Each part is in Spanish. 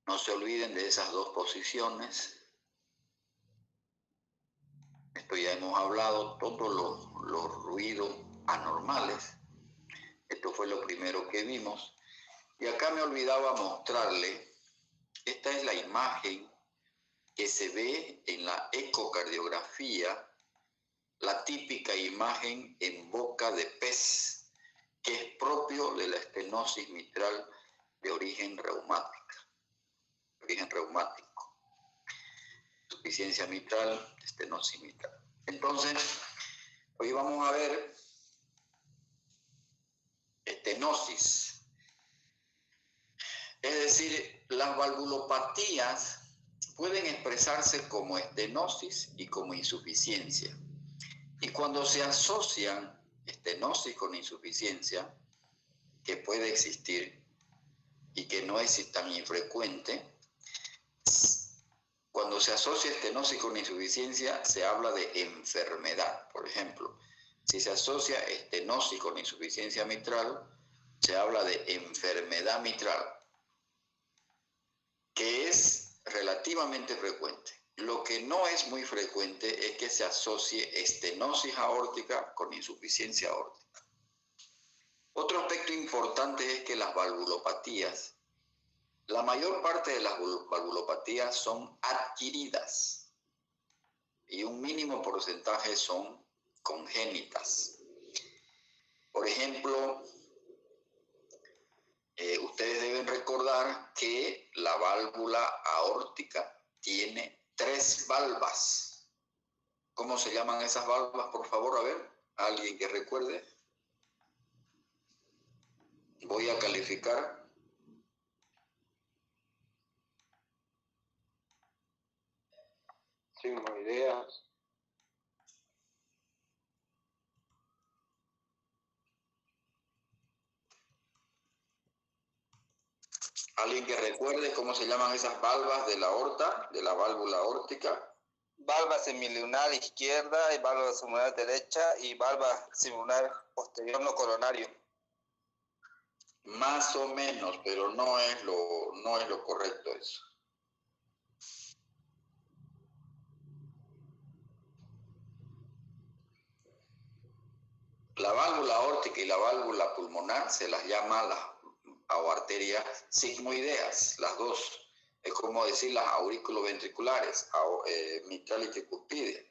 No se olviden de esas dos posiciones. Esto ya hemos hablado, todos los ruidos anormales. Esto fue lo primero que vimos. Y acá me olvidaba mostrarle, esta es la imagen que se ve en la ecocardiografía, la típica imagen en boca de pez, que es propio de la estenosis mitral de origen reumático. Insuficiencia mitral, estenosis mitral. Entonces, hoy vamos a ver estenosis. Es decir, las valvulopatías pueden expresarse como estenosis y como insuficiencia. Y cuando se asocian estenosis con insuficiencia, que puede existir y que no es tan infrecuente, cuando se asocia estenosis con insuficiencia se habla de enfermedad. Por ejemplo, si se asocia estenosis con insuficiencia mitral, se habla de enfermedad mitral, que es relativamente frecuente. Lo que no es muy frecuente es que se asocie estenosis aórtica con insuficiencia aórtica. Otro aspecto importante es que las valvulopatías, la mayor parte de las valvulopatías son adquiridas y un mínimo porcentaje son congénitas. Por ejemplo, ustedes deben recordar que la válvula aórtica tiene 3 valvas. ¿Cómo se llaman esas valvas, por favor? A ver, ¿alguien que recuerde? Voy a calificar. Sigmoideas. ¿Alguien que recuerde cómo se llaman esas valvas de la aorta, de la válvula aórtica? Valva semilunar izquierda y valva semilunar derecha y valva semilunar posterior no coronario. Más o menos, pero no es lo correcto eso. La válvula aórtica y la válvula pulmonar se las llama las arterias sigmoideas, las dos. Es como decir las auriculoventriculares, mitral y tricuspidea.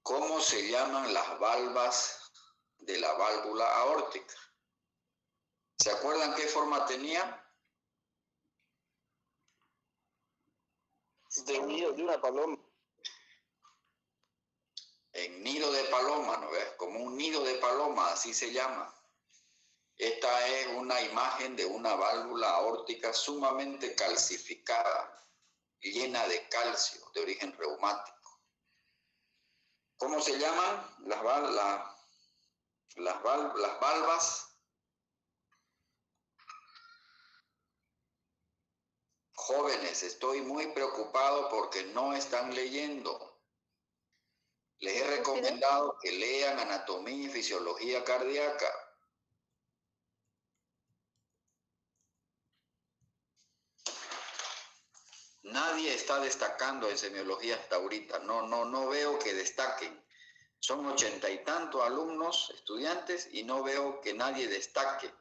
¿Cómo se llaman las valvas de la válvula aórtica? ¿Se acuerdan qué forma tenía? De un nido de una paloma. En nido de paloma, ¿no ves? Como un nido de paloma, así se llama. Esta es una imagen de una válvula aórtica sumamente calcificada, llena de calcio, de origen reumático. ¿Cómo se llaman las valvas? Jóvenes, estoy muy preocupado porque no están leyendo. Les he recomendado que lean anatomía y fisiología cardíaca. Nadie está destacando en semiología hasta ahorita. No veo que destaquen. Son 80 y tantos alumnos, estudiantes, y no veo que nadie destaque.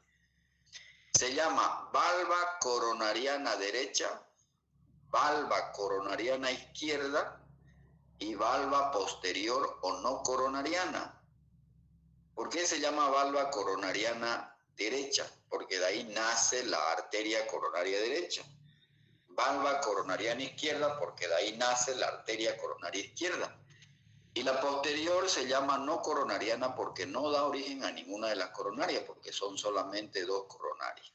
Se llama valva coronariana derecha, valva coronariana izquierda y valva posterior o no coronariana. ¿Por qué se llama valva coronariana derecha? Porque de ahí nace la arteria coronaria derecha. Valva coronariana izquierda porque de ahí nace la arteria coronaria izquierda. Y la posterior se llama no coronariana porque no da origen a ninguna de las coronarias, porque son solamente 2 coronarias.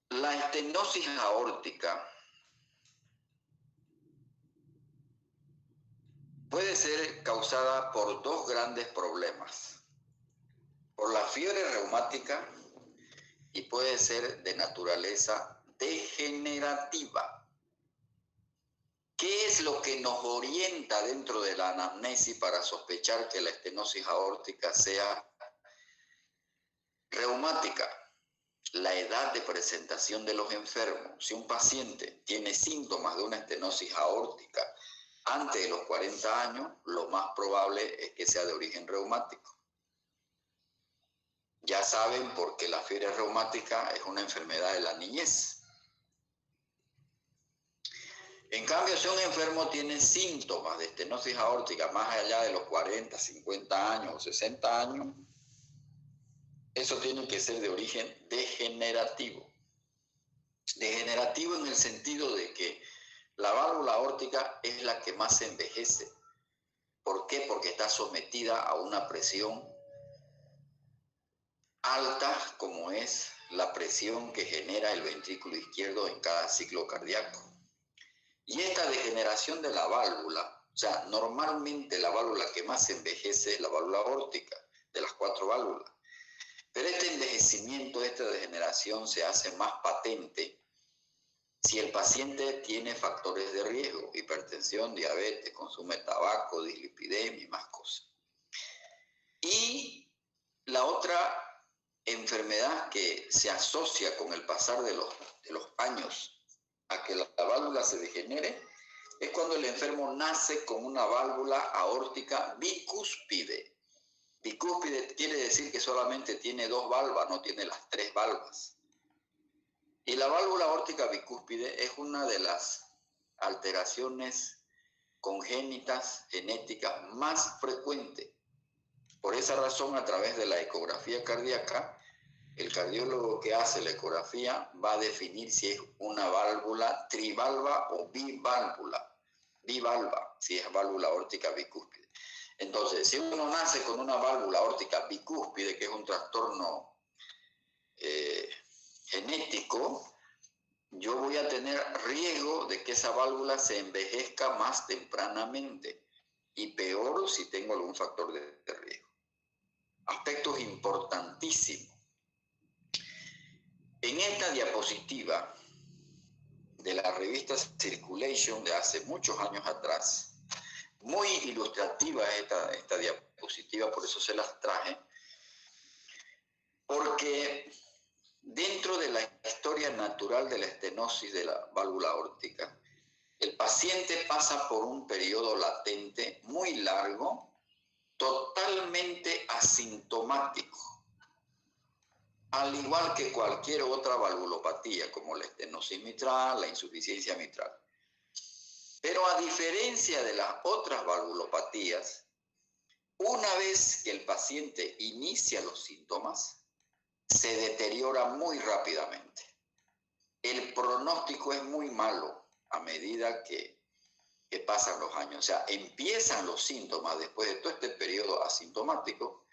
La estenosis aórtica puede ser causada por 2 grandes problemas. Por la fiebre reumática y puede ser de naturaleza degenerativa. ¿Qué es lo que nos orienta dentro de la anamnesis para sospechar que la estenosis aórtica sea reumática? La edad de presentación de los enfermos. Si un paciente tiene síntomas de una estenosis aórtica antes de los 40 años, lo más probable es que sea de origen reumático. Ya saben por qué la fiebre reumática es una enfermedad de la niñez. En cambio, si un enfermo tiene síntomas de estenosis aórtica más allá de los 40, 50 años o 60 años, eso tiene que ser de origen degenerativo. Degenerativo en el sentido de que la válvula aórtica es la que más se envejece. ¿Por qué? Porque está sometida a una presión alta, como es la presión que genera el ventrículo izquierdo en cada ciclo cardíaco. Y esta degeneración de la válvula, o sea, normalmente la válvula que más se envejece es la válvula aórtica, de las 4 válvulas. Pero este envejecimiento, esta degeneración se hace más patente si el paciente tiene factores de riesgo, hipertensión, diabetes, consume tabaco, dislipidemia y más cosas. Y la otra enfermedad que se asocia con el pasar de los años a que la válvula se degenere es cuando el enfermo nace con una válvula aórtica bicúspide. Bicúspide quiere decir que solamente tiene 2 valvas, no tiene las 3 valvas. Y la válvula aórtica bicúspide es una de las alteraciones congénitas genéticas más frecuentes. Por esa razón, a través de la ecografía cardíaca, el cardiólogo que hace la ecografía va a definir si es una válvula trivalva o bivalva, si es válvula aórtica bicúspide. Entonces, si uno nace con una válvula aórtica bicúspide, que es un trastorno genético, yo voy a tener riesgo de que esa válvula se envejezca más tempranamente y peor si tengo algún factor de riesgo. Aspectos importantísimos. En esta diapositiva de la revista Circulation de hace muchos años atrás, muy ilustrativa esta diapositiva, por eso se las traje, porque dentro de la historia natural de la estenosis de la válvula aórtica, el paciente pasa por un periodo latente muy largo, totalmente asintomático, al igual que cualquier otra valvulopatía, como la estenosis mitral, la insuficiencia mitral. Pero a diferencia de las otras valvulopatías, una vez que el paciente inicia los síntomas, se deteriora muy rápidamente. El pronóstico es muy malo a medida que pasan los años. O sea, empiezan los síntomas después de todo este periodo asintomático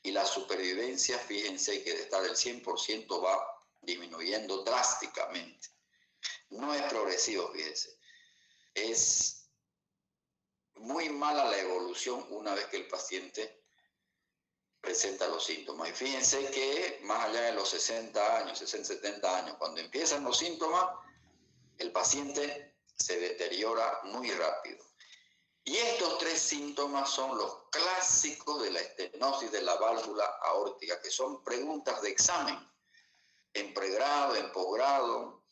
y la supervivencia, fíjense que de estar del 100% va disminuyendo drásticamente. No es progresivo, fíjense. Es muy mala la evolución una vez que el paciente presenta los síntomas. Y fíjense que más allá de los 60 años, 60, 70 años, cuando empiezan los síntomas, el paciente se deteriora muy rápido. Y estos 3 síntomas son los clásicos de la estenosis de la válvula aórtica, que son preguntas de examen, en pregrado, en posgrado.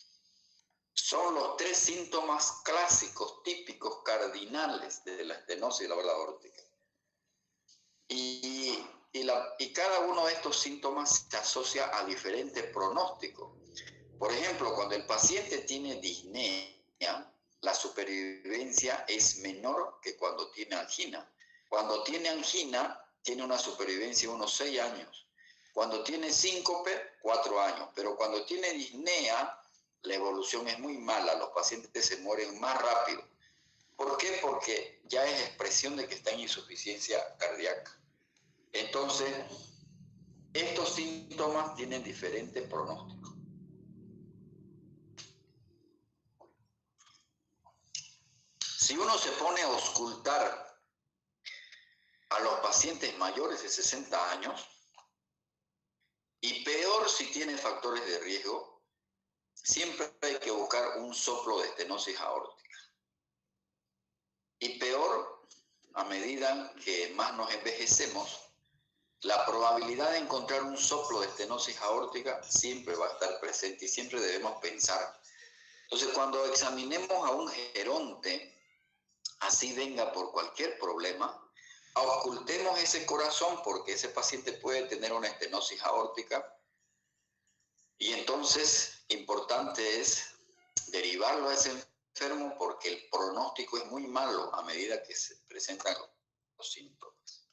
Son los 3 síntomas clásicos, típicos, cardinales de la estenosis de la válvula aórtica. Y cada uno de estos síntomas se asocia a diferentes pronósticos. Por ejemplo, cuando el paciente tiene disnea, la supervivencia es menor que cuando tiene angina. Cuando tiene angina, tiene una supervivencia de unos 6 años. Cuando tiene síncope, 4 años. Pero cuando tiene disnea, la evolución es muy mala. Los pacientes se mueren más rápido. ¿Por qué? Porque ya es expresión de que está en insuficiencia cardíaca. Entonces, estos síntomas tienen diferentes pronósticos. Si uno se pone a auscultar a los pacientes mayores de 60 años, y peor si tiene factores de riesgo, siempre hay que buscar un soplo de estenosis aórtica. Y peor, a medida que más nos envejecemos, la probabilidad de encontrar un soplo de estenosis aórtica siempre va a estar presente y siempre debemos pensar. Entonces, cuando examinemos a un geronte, así venga por cualquier problema, ocultemos ese corazón porque ese paciente puede tener una estenosis aórtica y entonces importante es derivarlo a ese enfermo porque el pronóstico es muy malo a medida que se presentan los síntomas.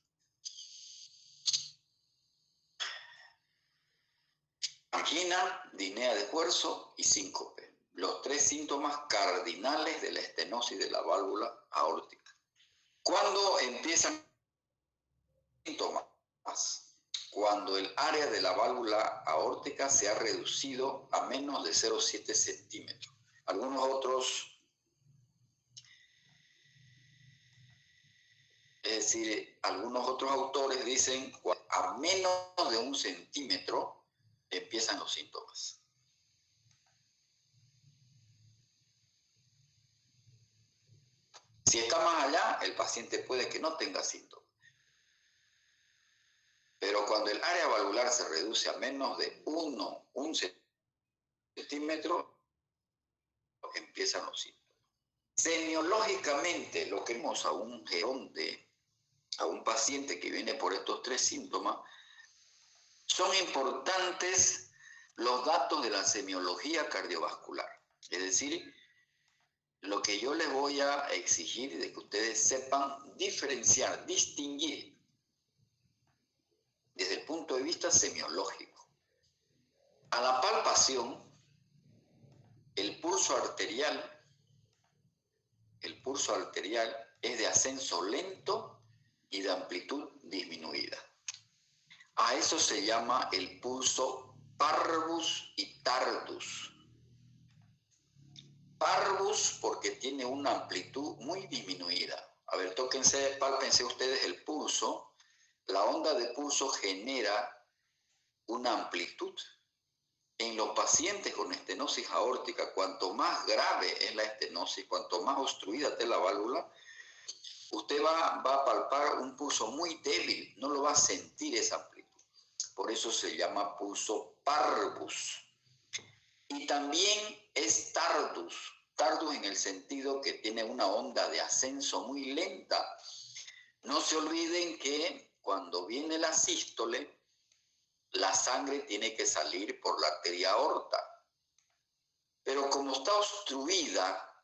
Angina, disnea de esfuerzo y síncope. Los tres síntomas cardinales de la estenosis de la válvula aórtica. ¿Cuándo empiezan los síntomas? Cuando el área de la válvula aórtica se ha reducido a menos de 0,7 centímetros. Algunos otros, es decir, algunos otros autores dicen a menos de 1 centímetro empiezan los síntomas. Si está más allá, el paciente puede que no tenga síntomas. Pero cuando el área valvular se reduce a menos de 1 centímetro, empiezan los síntomas. Semiológicamente, lo que vemos a un geronte, a un paciente que viene por estos tres síntomas, son importantes los datos de la semiología cardiovascular. Es decir, lo que yo les voy a exigir de que ustedes sepan diferenciar, distinguir desde el punto de vista semiológico. A la palpación, el pulso arterial es de ascenso lento y de amplitud disminuida. A eso se llama el pulso parvus y tardus. Parvus porque tiene una amplitud muy disminuida. A ver, pálpense ustedes el pulso. La onda de pulso genera una amplitud. En los pacientes con estenosis aórtica, cuanto más grave es la estenosis, cuanto más obstruida esté la válvula, usted va a palpar un pulso muy débil, no lo va a sentir esa amplitud. Por eso se llama pulso parvus. Y también es tardus en el sentido que tiene una onda de ascenso muy lenta. No se olviden que cuando viene la sístole, la sangre tiene que salir por la arteria aorta. Pero como está obstruida,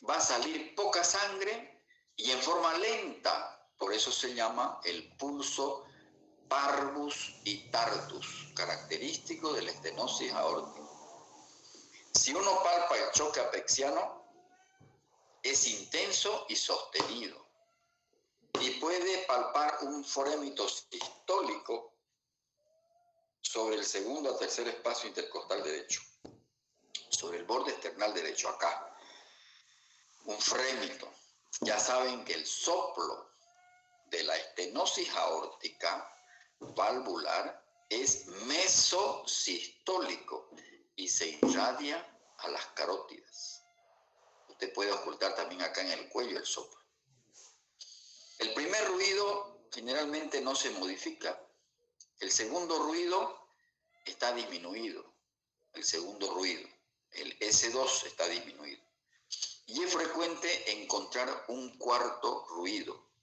va a salir poca sangre y en forma lenta. Por eso se llama el pulso parvus y tardus, característico de la estenosis aórtica. Si uno palpa el choque apexiano, es intenso y sostenido. Y puede palpar un forémito sistólico sobre el segundo a tercer espacio intercostal derecho, sobre el borde esternal derecho, acá. Un frémito. Ya saben que el soplo de la estenosis aórtica valvular es mesosistólico y se irradia a las carótidas. Usted puede ocultar también acá en el cuello el soplo. El primer ruido generalmente no se modifica. El segundo ruido está disminuido. El segundo ruido, el S2, está disminuido. Y es frecuente encontrar un cuarto ruido.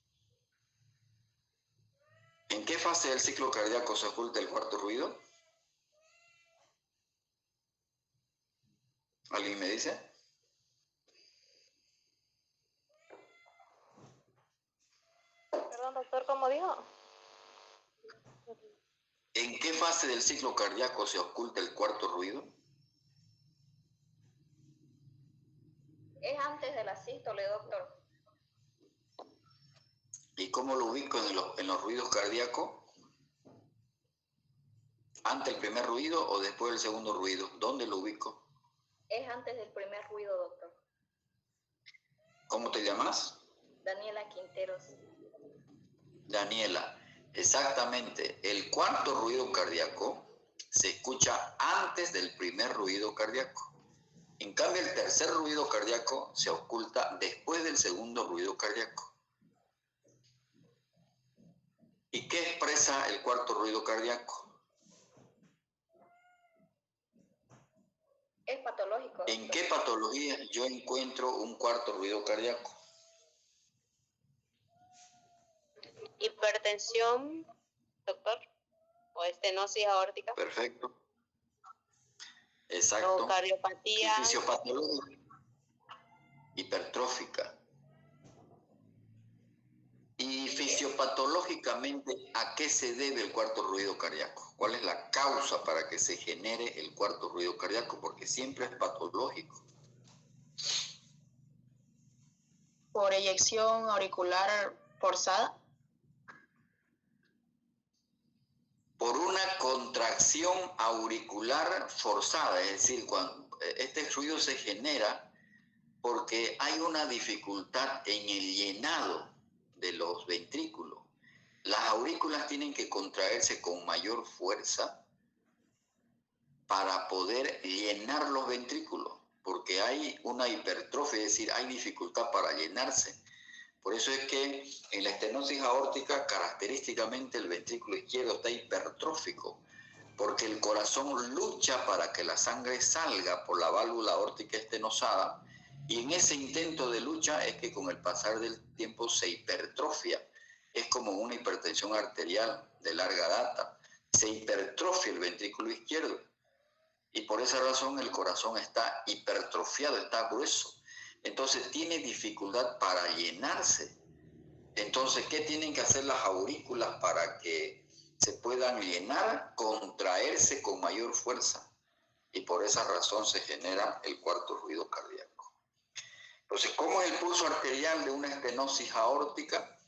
¿En qué fase del ciclo cardíaco se oculta el cuarto ruido? ¿Alguien me dice? Perdón, doctor, ¿cómo dijo? ¿En qué fase del ciclo cardíaco se oculta el cuarto ruido? Es antes de la sístole, doctor. ¿Y cómo lo ubico en los ruidos cardíacos? ¿Ante el primer ruido o después del segundo ruido? ¿Dónde lo ubico? Es antes del primer ruido, doctor. ¿Cómo te llamas? Daniela Quinteros. Daniela, exactamente. El cuarto ruido cardíaco se escucha antes del primer ruido cardíaco. En cambio, el tercer ruido cardíaco se oculta después del segundo ruido cardíaco. ¿Y qué expresa el cuarto ruido cardíaco? Es patológico. ¿En qué patología yo encuentro un cuarto ruido cardíaco? Hipertensión, doctor, o estenosis aórtica. Perfecto. Exacto. O cardiopatía. Y fisiopatológica. Hipertrófica. Y fisiopatológicamente, ¿a qué se debe el cuarto ruido cardíaco? ¿Cuál es la causa para que se genere el cuarto ruido cardíaco? Porque siempre es patológico. Por eyección auricular forzada. Por una contracción auricular forzada, es decir, cuando este ruido se genera porque hay una dificultad en el llenado de los ventrículos. Las aurículas tienen que contraerse con mayor fuerza para poder llenar los ventrículos, porque hay una hipertrofia, es decir, hay dificultad para llenarse. Por eso es que en la estenosis aórtica, característicamente el ventrículo izquierdo está hipertrófico, porque el corazón lucha para que la sangre salga por la válvula aórtica estenosada, y en ese intento de lucha es que con el pasar del tiempo se hipertrofia. Es como una hipertensión arterial de larga data. Se hipertrofia el ventrículo izquierdo, y por esa razón el corazón está hipertrofiado, está grueso. Entonces tiene dificultad para llenarse. Entonces, ¿qué tienen que hacer las aurículas para que se puedan llenar? Contraerse con mayor fuerza. Y por esa razón se genera el cuarto ruido cardíaco. Entonces, ¿cómo es el pulso arterial de una estenosis aórtica?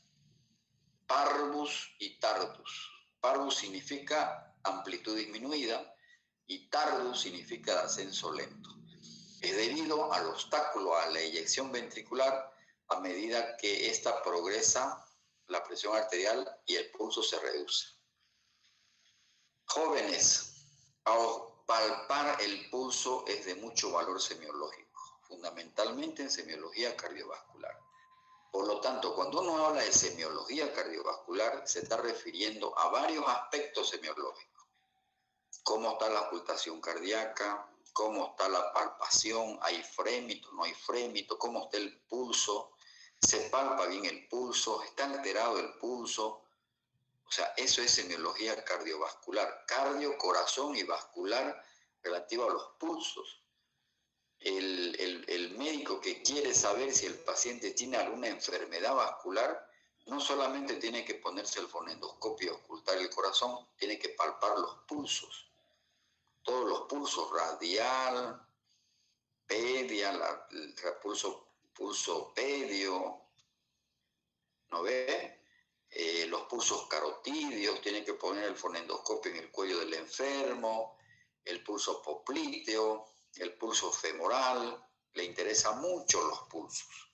Parvus y tardus. Parvus significa amplitud disminuida y tardus significa ascenso lento. Es debido al obstáculo a la eyección ventricular. A medida que ésta progresa, la presión arterial y el pulso se reduce. Jóvenes, palpar el pulso es de mucho valor semiológico, fundamentalmente en semiología cardiovascular. Por lo tanto, cuando uno habla de semiología cardiovascular, se está refiriendo a varios aspectos semiológicos. Cómo está la ocultación cardíaca, cómo está la palpación, hay frémito, no hay frémito, cómo está el pulso, se palpa bien el pulso, está alterado el pulso. O sea, eso es semiología cardiovascular, cardio, corazón y vascular relativo a los pulsos. El médico que quiere saber si el paciente tiene alguna enfermedad vascular, no solamente tiene que ponerse el fonendoscopio y ocultar el corazón, tiene que palpar los pulsos. Todos los pulsos, radial, pedia, el pulso pedio, ¿no ve? Los pulsos carotídeos, tiene que poner el fonendoscopio en el cuello del enfermo, el pulso popliteo, el pulso femoral, le interesan mucho los pulsos.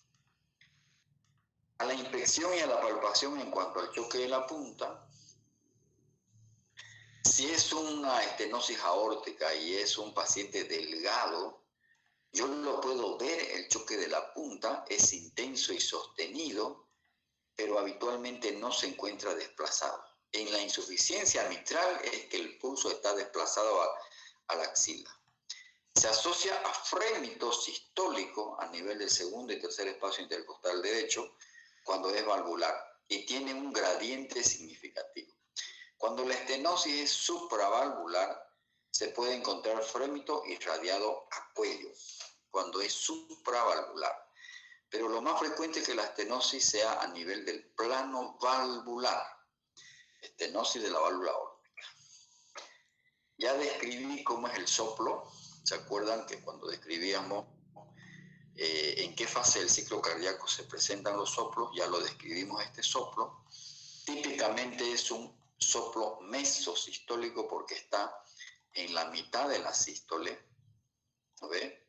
A la inspección y a la palpación en cuanto al choque de la punta, si es una estenosis aórtica y es un paciente delgado, yo lo puedo ver, el choque de la punta es intenso y sostenido, pero habitualmente no se encuentra desplazado. En la insuficiencia mitral es que el pulso está desplazado a la axila. Se asocia a frémito sistólico a nivel del segundo y tercer espacio intercostal derecho cuando es valvular y tiene un gradiente significativo. Cuando la estenosis es supravalvular, se puede encontrar frémito irradiado a cuello, cuando es supravalvular. Pero lo más frecuente es que la estenosis sea a nivel del plano valvular, estenosis de la válvula aórtica. Ya describí cómo es el soplo. ¿Se acuerdan que cuando describíamos en qué fase del ciclo cardíaco se presentan los soplos? Ya lo describimos este soplo. Típicamente es un soplo mesosistólico porque está en la mitad de la sístole, ¿no ve?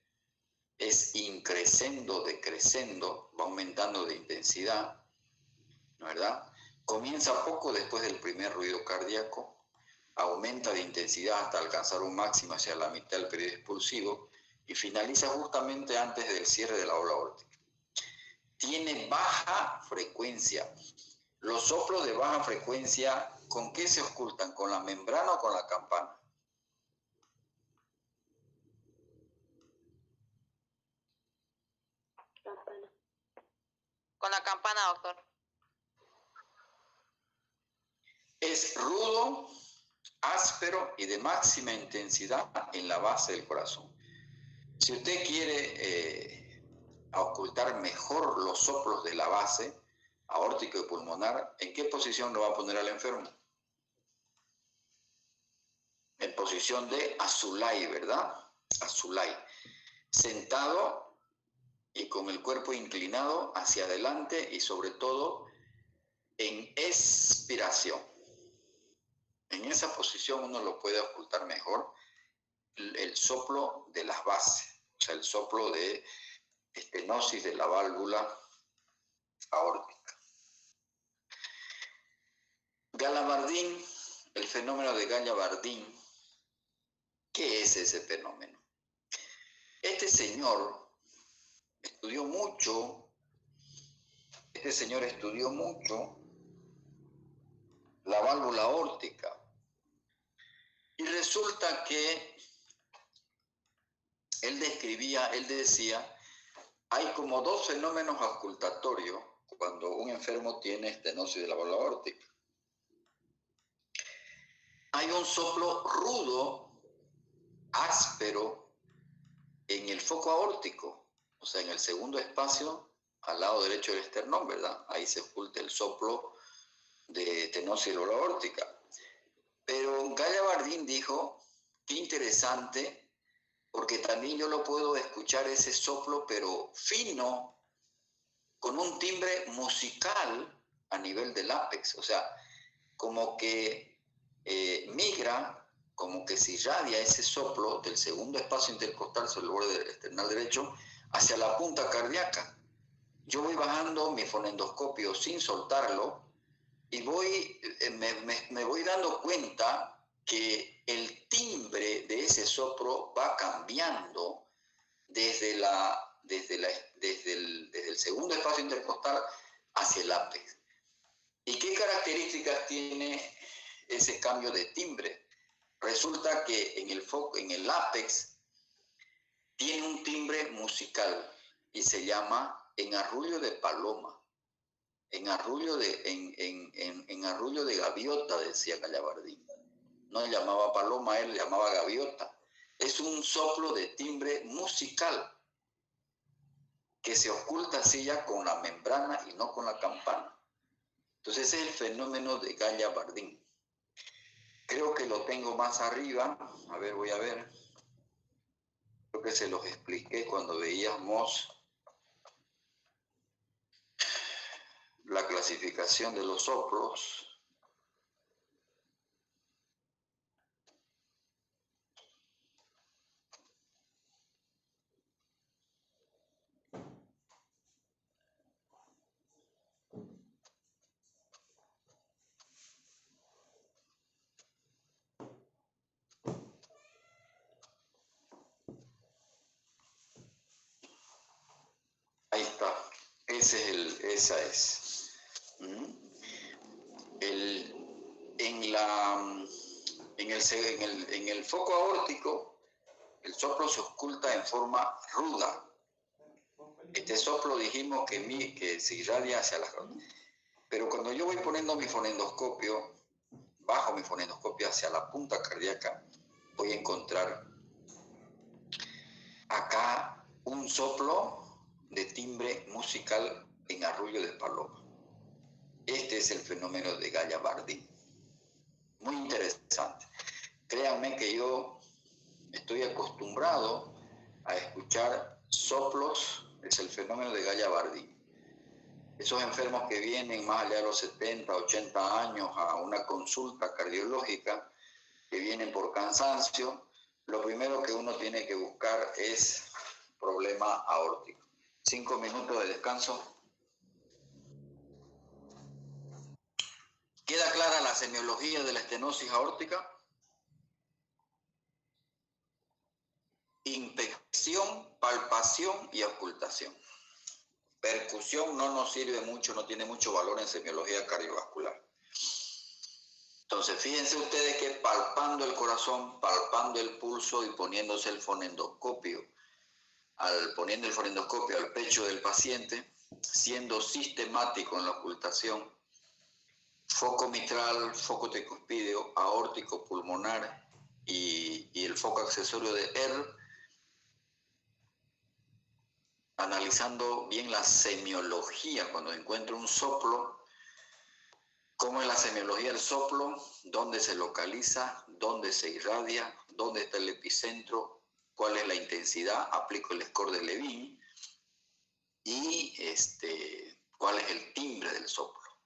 Es increscendo, decrescendo, va aumentando de intensidad, ¿no verdad? Comienza poco después del primer ruido cardíaco, aumenta de intensidad hasta alcanzar un máximo hacia la mitad del periodo expulsivo y finaliza justamente antes del cierre de la válvula aórtica. Tiene baja frecuencia. Los soplos de baja frecuencia, ¿con qué se ocultan? ¿Con la membrana o con la campana? Con la campana, doctor. Es rudo, áspero y de máxima intensidad en la base del corazón. Si usted quiere ocultar mejor los soplos de la base aórtico y pulmonar, ¿en qué posición lo va a poner al enfermo? En posición de azulay, ¿verdad? Azulay. Sentado y con el cuerpo inclinado hacia adelante y sobre todo en expiración. En esa posición uno lo puede ocultar mejor el soplo de las bases, o sea, el soplo de estenosis de la válvula aórtica. Gallavardin, el fenómeno de Gallavardin. ¿Qué es ese fenómeno? Este señor estudió mucho la válvula aórtica. Y resulta que él decía, hay como dos fenómenos auscultatorios cuando un enfermo tiene estenosis de la válvula aórtica. Hay un soplo rudo, áspero, en el foco aórtico, o sea, en el segundo espacio, al lado derecho del esternón, ¿verdad? Ahí se oculta el soplo de estenosis de la válvula aórtica. Pero Gallavardin dijo, qué interesante, porque también yo lo puedo escuchar ese soplo, pero fino, con un timbre musical a nivel del ápex, o sea, como que migra, como que se irradia ese soplo del segundo espacio intercostal sobre el borde del esternal derecho hacia la punta cardíaca. Yo voy bajando mi fonendoscopio sin soltarlo y me voy dando cuenta que el timbre de ese soplo va cambiando desde el segundo espacio intercostal hacia el ápex. ¿Y qué características tiene ese cambio de timbre? Resulta que en el ápex tiene un timbre musical y se llama en arrullo de paloma. En arrullo de gaviota, decía Gallavardin. No llamaba paloma, él llamaba gaviota. Es un soplo de timbre musical que se oculta así ya con la membrana y no con la campana. Entonces ese es el fenómeno de Gallavardin. Creo que lo tengo más arriba. A ver, voy a ver. Creo que se los expliqué cuando veíamos la clasificación de los soplos. Ahí está. Esa es. En el foco aórtico, el soplo se oculta en forma ruda. Este soplo dijimos que se irradia hacia la... Pero cuando yo voy poniendo mi fonendoscopio, bajo mi fonendoscopio hacia la punta cardíaca, voy a encontrar acá un soplo de timbre musical en arrullo de paloma. Este es el fenómeno de Gallavardin. Muy interesante. Créanme que yo estoy acostumbrado a escuchar soplos, es el fenómeno de Gallavardin. Esos enfermos que vienen más allá de los 70, 80 años a una consulta cardiológica, que vienen por cansancio, lo primero que uno tiene que buscar es problema aórtico. 5 minutos de descanso. ¿Queda clara la semiología de la estenosis aórtica? Infección palpación y ocultación. Percusión no nos sirve mucho, no tiene mucho valor en semiología cardiovascular. Entonces, fíjense ustedes que palpando el corazón, palpando el pulso y poniéndose el fonendoscopio, poniendo el fonendoscopio al pecho del paciente, siendo sistemático en la ocultación, foco mitral, foco tricuspideo, aórtico, pulmonar y el foco accesorio de ER, analizando bien la semiología, cuando encuentro un soplo, cómo es la semiología del soplo, dónde se localiza, dónde se irradia, dónde está el epicentro, cuál es la intensidad, aplico el score de Levine y cuál es el timbre del soplo.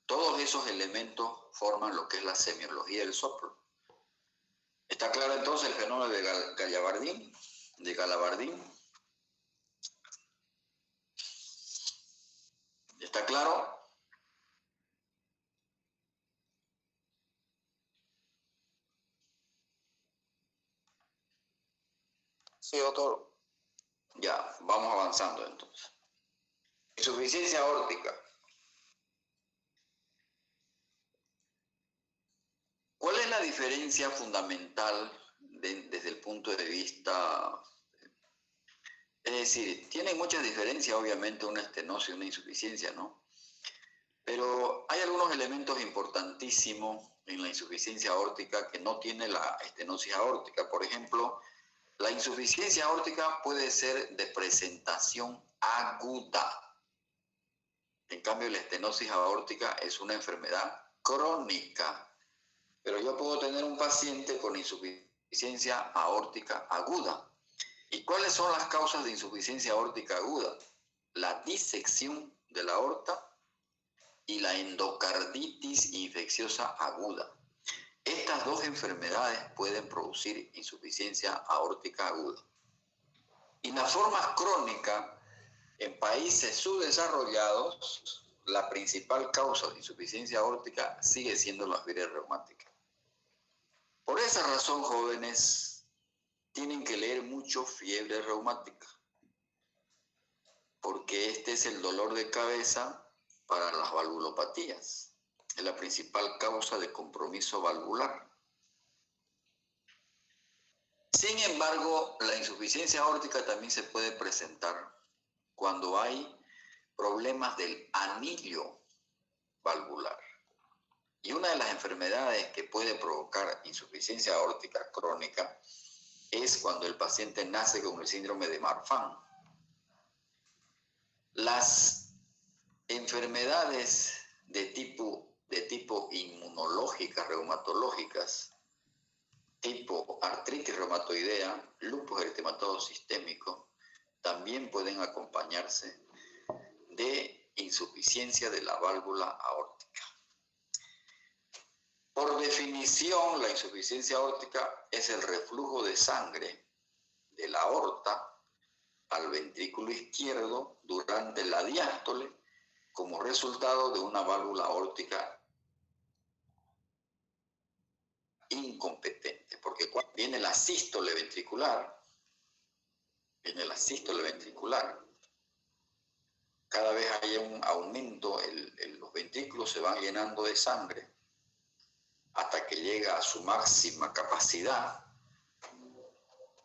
Todos esos elementos forman lo que es la semiología del soplo. ¿Está claro entonces el fenómeno de Galabardín? ¿Está claro? Sí, doctor. Ya, vamos avanzando entonces. Insuficiencia aórtica. ¿Cuál es la diferencia fundamental desde el punto de vista? Es decir, tienen muchas diferencias, obviamente, una estenosis y una insuficiencia, ¿no? Pero hay algunos elementos importantísimos en la insuficiencia aórtica que no tiene la estenosis aórtica. Por ejemplo, la insuficiencia aórtica puede ser de presentación aguda. En cambio, la estenosis aórtica es una enfermedad crónica. Pero yo puedo tener un paciente con insuficiencia aórtica aguda. ¿Y cuáles son las causas de insuficiencia aórtica aguda? La disección de la aorta y la endocarditis infecciosa aguda. Estas dos enfermedades pueden producir insuficiencia aórtica aguda. Y la forma crónica, en países subdesarrollados, la principal causa de insuficiencia aórtica sigue siendo la fiebre reumática. Por esa razón, jóvenes, tienen que leer mucho fiebre reumática, porque este es el dolor de cabeza para las valvulopatías. Es la principal causa de compromiso valvular. Sin embargo, la insuficiencia aórtica también se puede presentar cuando hay problemas del anillo valvular. Y una de las enfermedades que puede provocar insuficiencia aórtica crónica es cuando el paciente nace con el síndrome de Marfan. Las enfermedades de tipo inmunológicas, reumatológicas, tipo artritis reumatoidea, lupus eritematoso sistémico, también pueden acompañarse de insuficiencia de la válvula aórtica. Por definición, la insuficiencia aórtica es el reflujo de sangre de la aorta al ventrículo izquierdo durante la diástole como resultado de una válvula aórtica incompetente, porque cuando viene la sístole ventricular, cada vez hay un aumento, los ventrículos se van llenando de sangre hasta que llega a su máxima capacidad.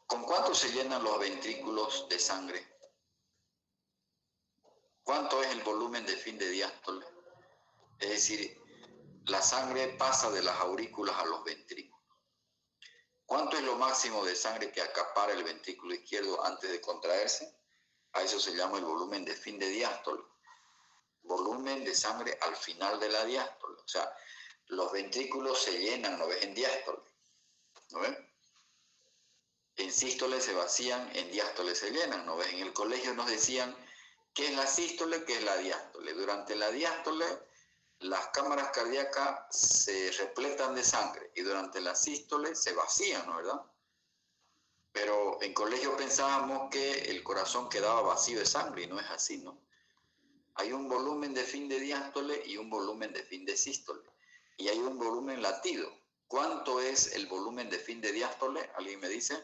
¿Con cuánto se llenan los ventrículos de sangre? ¿Cuánto es el volumen de fin de diástole? Es decir, la sangre pasa de las aurículas a los ventrículos. ¿Cuánto es lo máximo de sangre que acapara el ventrículo izquierdo antes de contraerse? A eso se llama el volumen de fin de diástole. Volumen de sangre al final de la diástole. O sea, los ventrículos se llenan, ¿no ves? En diástole. ¿No ves? En sístole se vacían, en diástole se llenan, ¿no ves? En el colegio nos decían qué es la sístole, qué es la diástole. Durante la diástole, las cámaras cardíacas se repletan de sangre y durante la sístole se vacían, ¿no es verdad? Pero en colegio pensábamos que el corazón quedaba vacío de sangre y no es así, ¿no? Hay un volumen de fin de diástole y un volumen de fin de sístole. Y hay un volumen latido. ¿Cuánto es el volumen de fin de diástole? ¿Alguien me dice?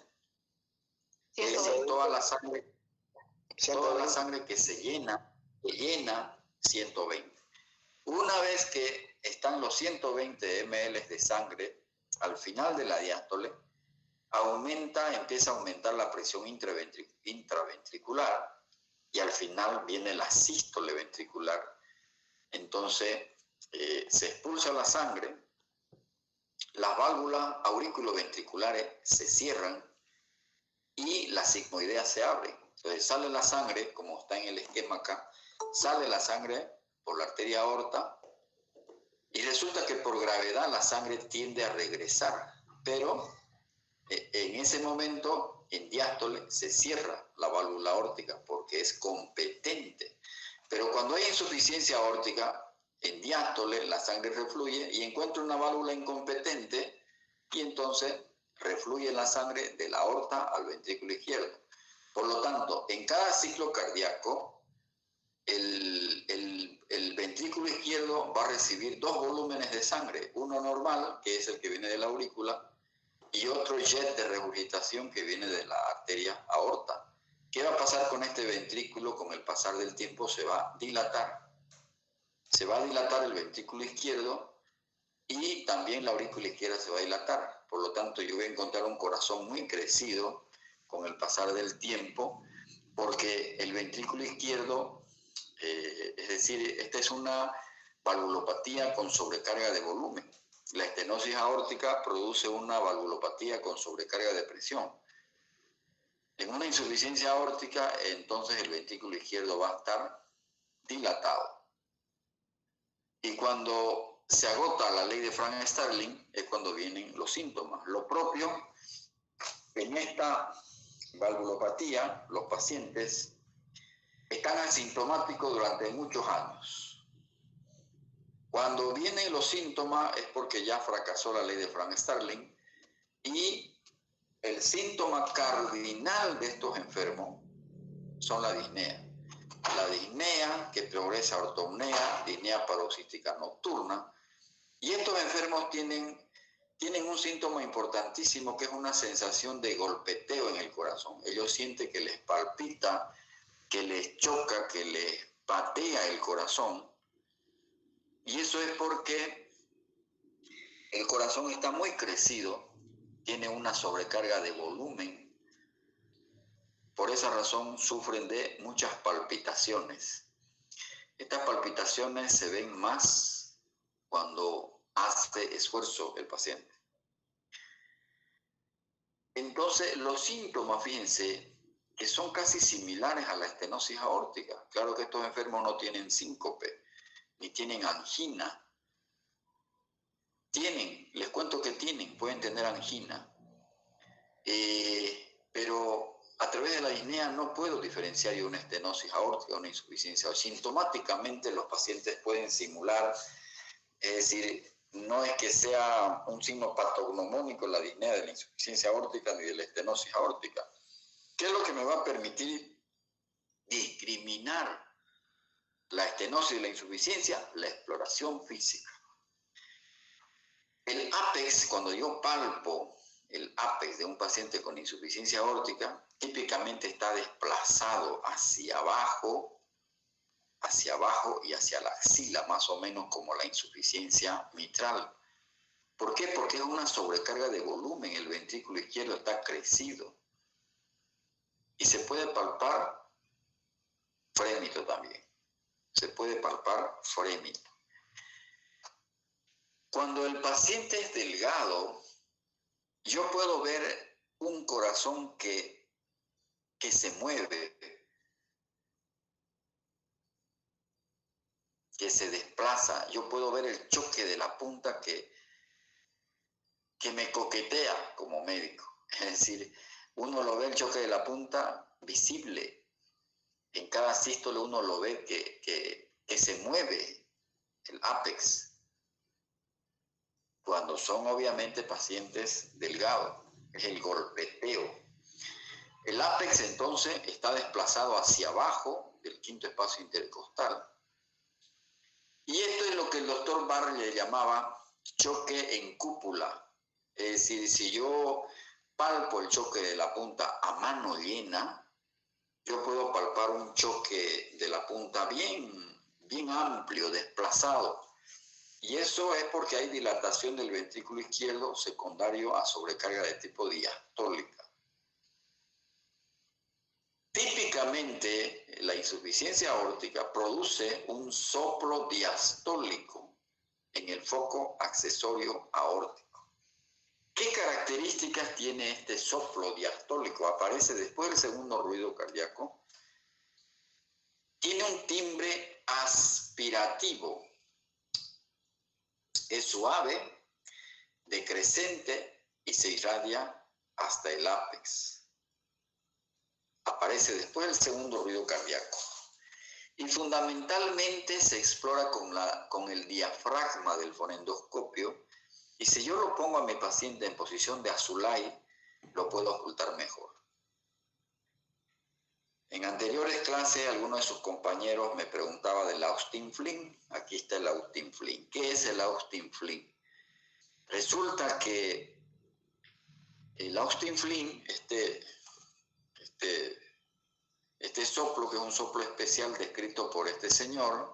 Es toda la sangre Toda la sangre que se llena 120. Una vez que están los 120 ml de sangre, al final de la diástole, empieza a aumentar la presión intraventricular y al final viene la sístole ventricular. Entonces se expulsa la sangre, las válvulas auriculoventriculares se cierran y la sigmoidea se abre. Entonces sale la sangre, como está en el esquema acá, sale la sangre por la arteria aorta y resulta que por gravedad la sangre tiende a regresar, pero en ese momento, en diástole, se cierra la válvula aórtica porque es competente. Pero cuando hay insuficiencia aórtica, en diástole la sangre refluye y encuentra una válvula incompetente y entonces refluye la sangre de la aorta al ventrículo izquierdo. Por lo tanto, en cada ciclo cardíaco, el ventrículo izquierdo va a recibir dos volúmenes de sangre, uno normal, que es el que viene de la aurícula, y otro jet de regurgitación que viene de la arteria aorta. ¿Qué va a pasar con este ventrículo? Con el pasar del tiempo se va a dilatar. Se va a dilatar el ventrículo izquierdo y también la aurícula izquierda se va a dilatar. Por lo tanto, yo voy a encontrar un corazón muy crecido con el pasar del tiempo, porque el ventrículo izquierdo, es decir, esta es una valvulopatía con sobrecarga de volumen. La estenosis aórtica produce una valvulopatía con sobrecarga de presión. En una insuficiencia aórtica, entonces el ventrículo izquierdo va a estar dilatado. Y cuando se agota la ley de Frank-Starling es cuando vienen los síntomas. Lo propio, en esta valvulopatía, los pacientes están asintomáticos durante muchos años. Cuando vienen los síntomas es porque ya fracasó la ley de Frank-Starling y el síntoma cardinal de estos enfermos son la disnea. La disnea que progresa a ortopnea, disnea paroxística nocturna. Y estos enfermos tienen un síntoma importantísimo que es una sensación de golpeteo en el corazón. Ellos sienten que les palpita, que les choca, que les patea el corazón. Y eso es porque el corazón está muy crecido, tiene una sobrecarga de volumen. Por esa razón sufren de muchas palpitaciones. Estas palpitaciones se ven más cuando hace esfuerzo el paciente. Entonces, los síntomas, fíjense, que son casi similares a la estenosis aórtica. Claro que estos enfermos no tienen síncope, ni tienen angina. Les cuento que pueden tener angina. Pero a través de la disnea no puedo diferenciar yo una estenosis aórtica o una insuficiencia. Sintomáticamente los pacientes pueden simular, es decir, no es que sea un signo patognomónico la disnea de la insuficiencia aórtica ni de la estenosis aórtica. ¿Qué es lo que me va a permitir discriminar la estenosis y la insuficiencia? La exploración física. El ápex, cuando yo palpo el ápex de un paciente con insuficiencia aórtica, típicamente está desplazado hacia abajo y hacia la axila, más o menos como la insuficiencia mitral. ¿Por qué? Porque es una sobrecarga de volumen, el ventrículo izquierdo está crecido. Y se puede palpar frémito también. Se puede palpar frémito. Cuando el paciente es delgado, yo puedo ver un corazón que se mueve, que se desplaza. Yo puedo ver el choque de la punta que me coquetea como médico. Es decir, uno lo ve el choque de la punta visible. En cada sístole uno lo ve que se mueve el ápex. Cuando son obviamente pacientes delgados, es el golpeteo. El ápex entonces está desplazado hacia abajo del quinto espacio intercostal. Y esto es lo que el doctor Barr le llamaba choque en cúpula. Es decir, si yo palpo el choque de la punta a mano llena, yo puedo palpar un choque de la punta bien amplio, desplazado. Y eso es porque hay dilatación del ventrículo izquierdo secundario a sobrecarga de tipo diastólica. Típicamente, la insuficiencia aórtica produce un soplo diastólico en el foco accesorio aórtico. ¿Qué características tiene este soplo diastólico? Aparece después del segundo ruido cardíaco. Tiene un timbre aspirativo. Es suave, decrecente y se irradia hasta el ápex. Aparece después del segundo ruido cardíaco. Y fundamentalmente se explora con el diafragma del fonendoscopio. Y si yo lo pongo a mi paciente en posición de azulay, lo puedo ocultar mejor. En anteriores clases, alguno de sus compañeros me preguntaba del Austin Flint. Aquí está el Austin Flint. ¿Qué es el Austin Flint? Resulta que el Austin Flint, este soplo, que es un soplo especial descrito por este señor,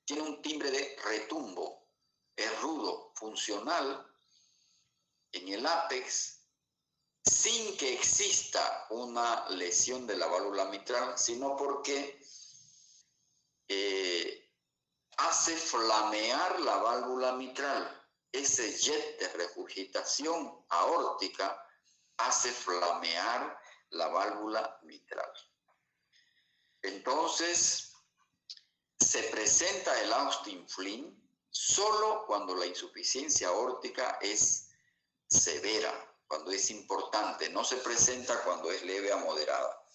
tiene un timbre de retumbo, es rudo, funcional en el ápex, sin que exista una lesión de la válvula mitral, sino porque hace flamear la válvula mitral. Ese jet de regurgitación aórtica hace flamear la válvula mitral. Entonces, se presenta el Austin Flint solo cuando la insuficiencia aórtica es severa, cuando es importante. No se presenta cuando es leve a moderada.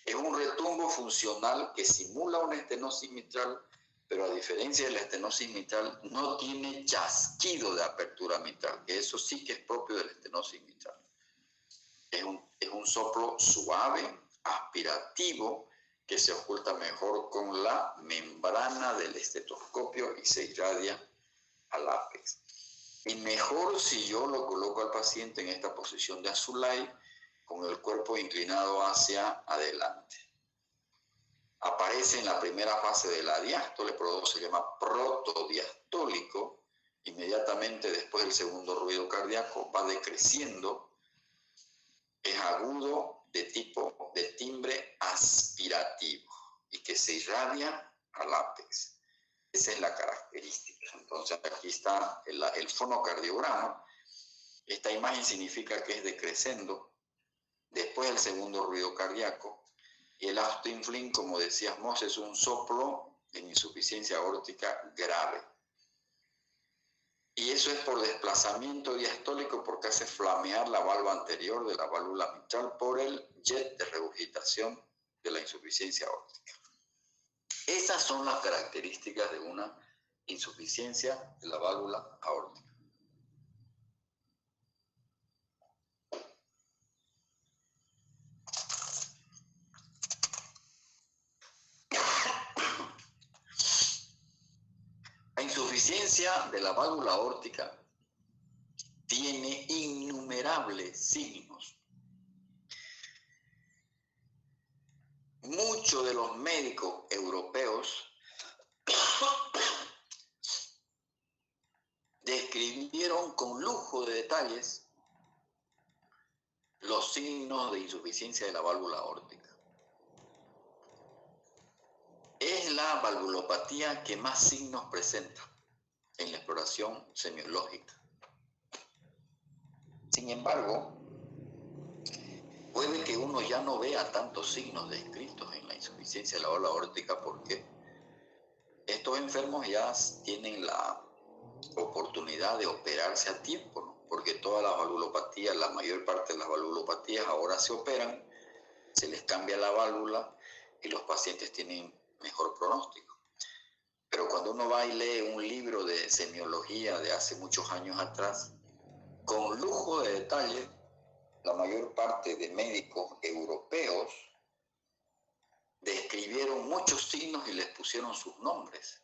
Es un retumbo funcional que simula una estenosis mitral, pero a diferencia de la estenosis mitral, no tiene chasquido de apertura mitral, que eso sí que es propio de la estenosis mitral. Es un soplo suave, aspirativo, que se oculta mejor con la membrana del estetoscopio y se irradia al ápex. Y mejor si yo lo coloco al paciente en esta posición de azulay, con el cuerpo inclinado hacia adelante. Aparece en la primera fase de la diástole, pero se llama protodiastólico. Inmediatamente después del segundo ruido cardíaco va decreciendo. Es agudo de timbre aspirativo y que se irradia al ápex. Esa es la característica. Entonces aquí está el fonocardiograma. Esta imagen significa que es decreciendo después del segundo ruido cardíaco. Y el Austin Flint, como decíamos, es un soplo en insuficiencia aórtica grave. Y eso es por desplazamiento diastólico, porque hace flamear la valva anterior de la válvula mitral por el jet de regurgitación de la insuficiencia aórtica. Esas son las características de una insuficiencia de la válvula aórtica. La insuficiencia de la válvula aórtica tiene innumerables signos. Muchos de los médicos europeos describieron con lujo de detalles los signos de insuficiencia de la válvula aórtica. Es la valvulopatía que más signos presenta en la exploración semiológica. Sin embargo, puede que uno ya no vea tantos signos descritos en la insuficiencia de la válvula aórtica porque estos enfermos ya tienen la oportunidad de operarse a tiempo, ¿no? Porque todas las valvulopatías, la mayor parte de las valvulopatías ahora se operan, se les cambia la válvula y los pacientes tienen mejor pronóstico. Pero cuando uno va y lee un libro de semiología de hace muchos años atrás, con lujo de detalle, la mayor parte de médicos europeos describieron muchos signos y les pusieron sus nombres.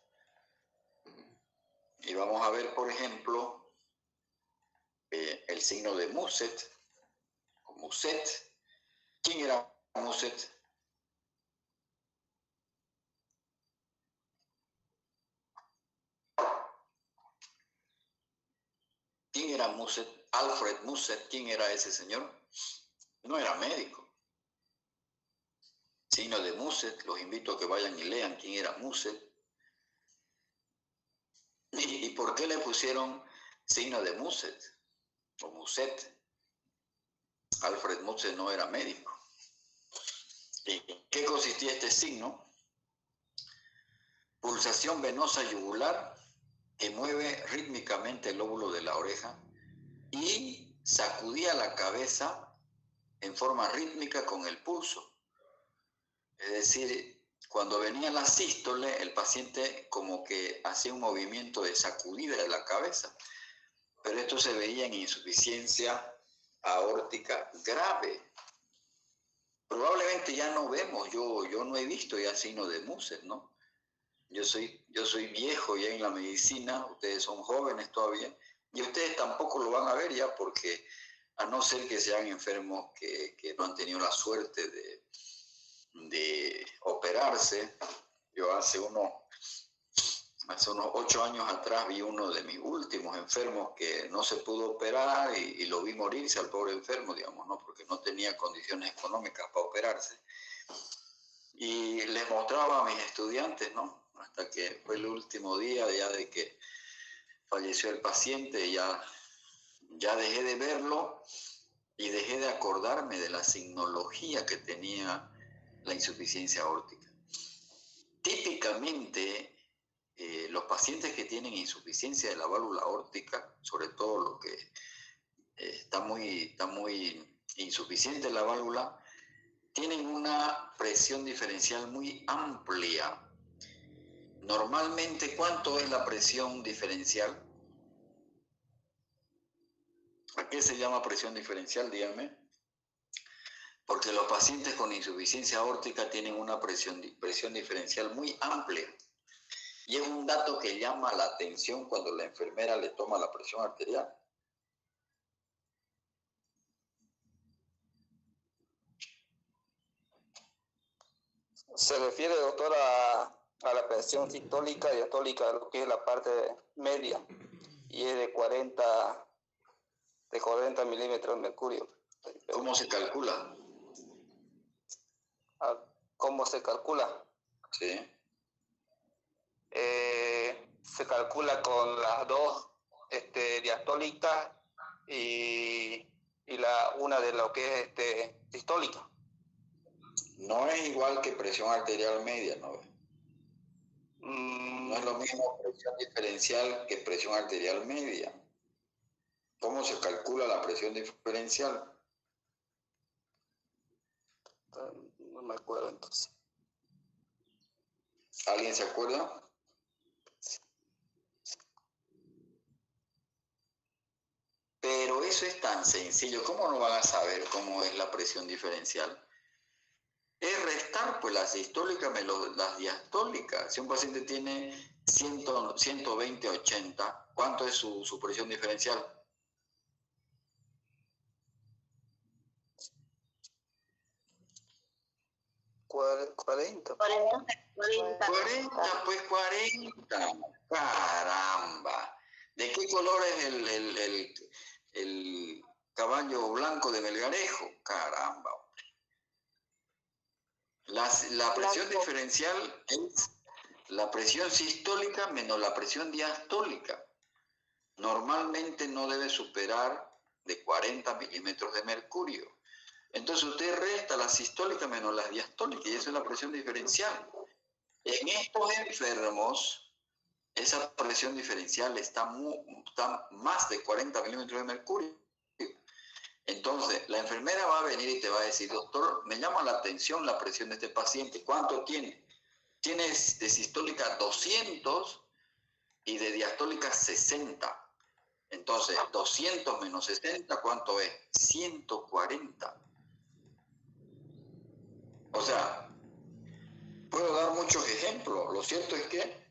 Y vamos a ver, por ejemplo, el signo de Muset, o Muset. ¿Quién era Muset? ¿Quién era Muset? Alfred Muset, ¿quién era ese señor? No era médico. Signo de Muset, los invito a que vayan y lean quién era Muset. ¿Y por qué le pusieron signo de Muset o Muset? Alfred Muset no era médico. ¿Y qué consistía este signo? Pulsación venosa yugular que mueve rítmicamente el lóbulo de la oreja y sacudía la cabeza en forma rítmica con el pulso. Es decir, cuando venía la sístole, el paciente como que hacía un movimiento de sacudida de la cabeza. Pero esto se veía en insuficiencia aórtica grave. Probablemente ya no vemos, yo no he visto ya signo de Muset, ¿no? Yo soy viejo ya en la medicina, ustedes son jóvenes todavía, y ustedes tampoco lo van a ver ya porque, a no ser que sean enfermos que no han tenido la suerte de operarse. Yo hace unos 8 años atrás vi uno de mis últimos enfermos que no se pudo operar y lo vi morirse al pobre enfermo, digamos, ¿no? Porque no tenía condiciones económicas para operarse. Y les mostraba a mis estudiantes, ¿no? Hasta que fue el último día ya de que falleció el paciente, ya dejé de verlo y dejé de acordarme de la signología que tenía la insuficiencia aórtica. Típicamente, los pacientes que tienen insuficiencia de la válvula aórtica, sobre todo lo que está muy insuficiente la válvula, tienen una presión diferencial muy amplia. Normalmente, ¿cuánto es la presión diferencial? ¿A qué se llama presión diferencial? Díganme. Porque los pacientes con insuficiencia aórtica tienen una presión diferencial muy amplia. Y es un dato que llama la atención cuando la enfermera le toma la presión arterial. Se refiere, doctor, a la presión sistólica y diastólica, lo que es la parte media, y es de 40 milímetros de mercurio. ¿Cómo se calcula? ¿Cómo se calcula? Sí. Se calcula con las dos diastólicas y una de lo que es sistólica. No es igual que presión arterial media, ¿no? No es lo mismo presión diferencial que presión arterial media. ¿Cómo se calcula la presión diferencial? No me acuerdo entonces. ¿Alguien se acuerda? Pero eso es tan sencillo. ¿Cómo no van a saber cómo es la presión diferencial? Es restar pues la sistólica menos las diastólicas. Si un paciente tiene 120/80, ¿cuánto es su presión diferencial? 40. 40, pues 40. Caramba. ¿De qué color es el caballo blanco de Melgarejo? Caramba. La presión diferencial es la presión sistólica menos la presión diastólica. Normalmente no debe superar de 40 milímetros de mercurio. Entonces usted resta la sistólica menos la diastólica y eso es la presión diferencial. En estos enfermos, esa presión diferencial está más de 40 milímetros de mercurio. Entonces, la enfermera va a venir y te va a decir, doctor, me llama la atención la presión de este paciente. ¿Cuánto tiene? Tiene de sistólica 200 y de diastólica 60. Entonces, 200 menos 60, ¿cuánto es? 140. O sea, puedo dar muchos ejemplos. Lo cierto es que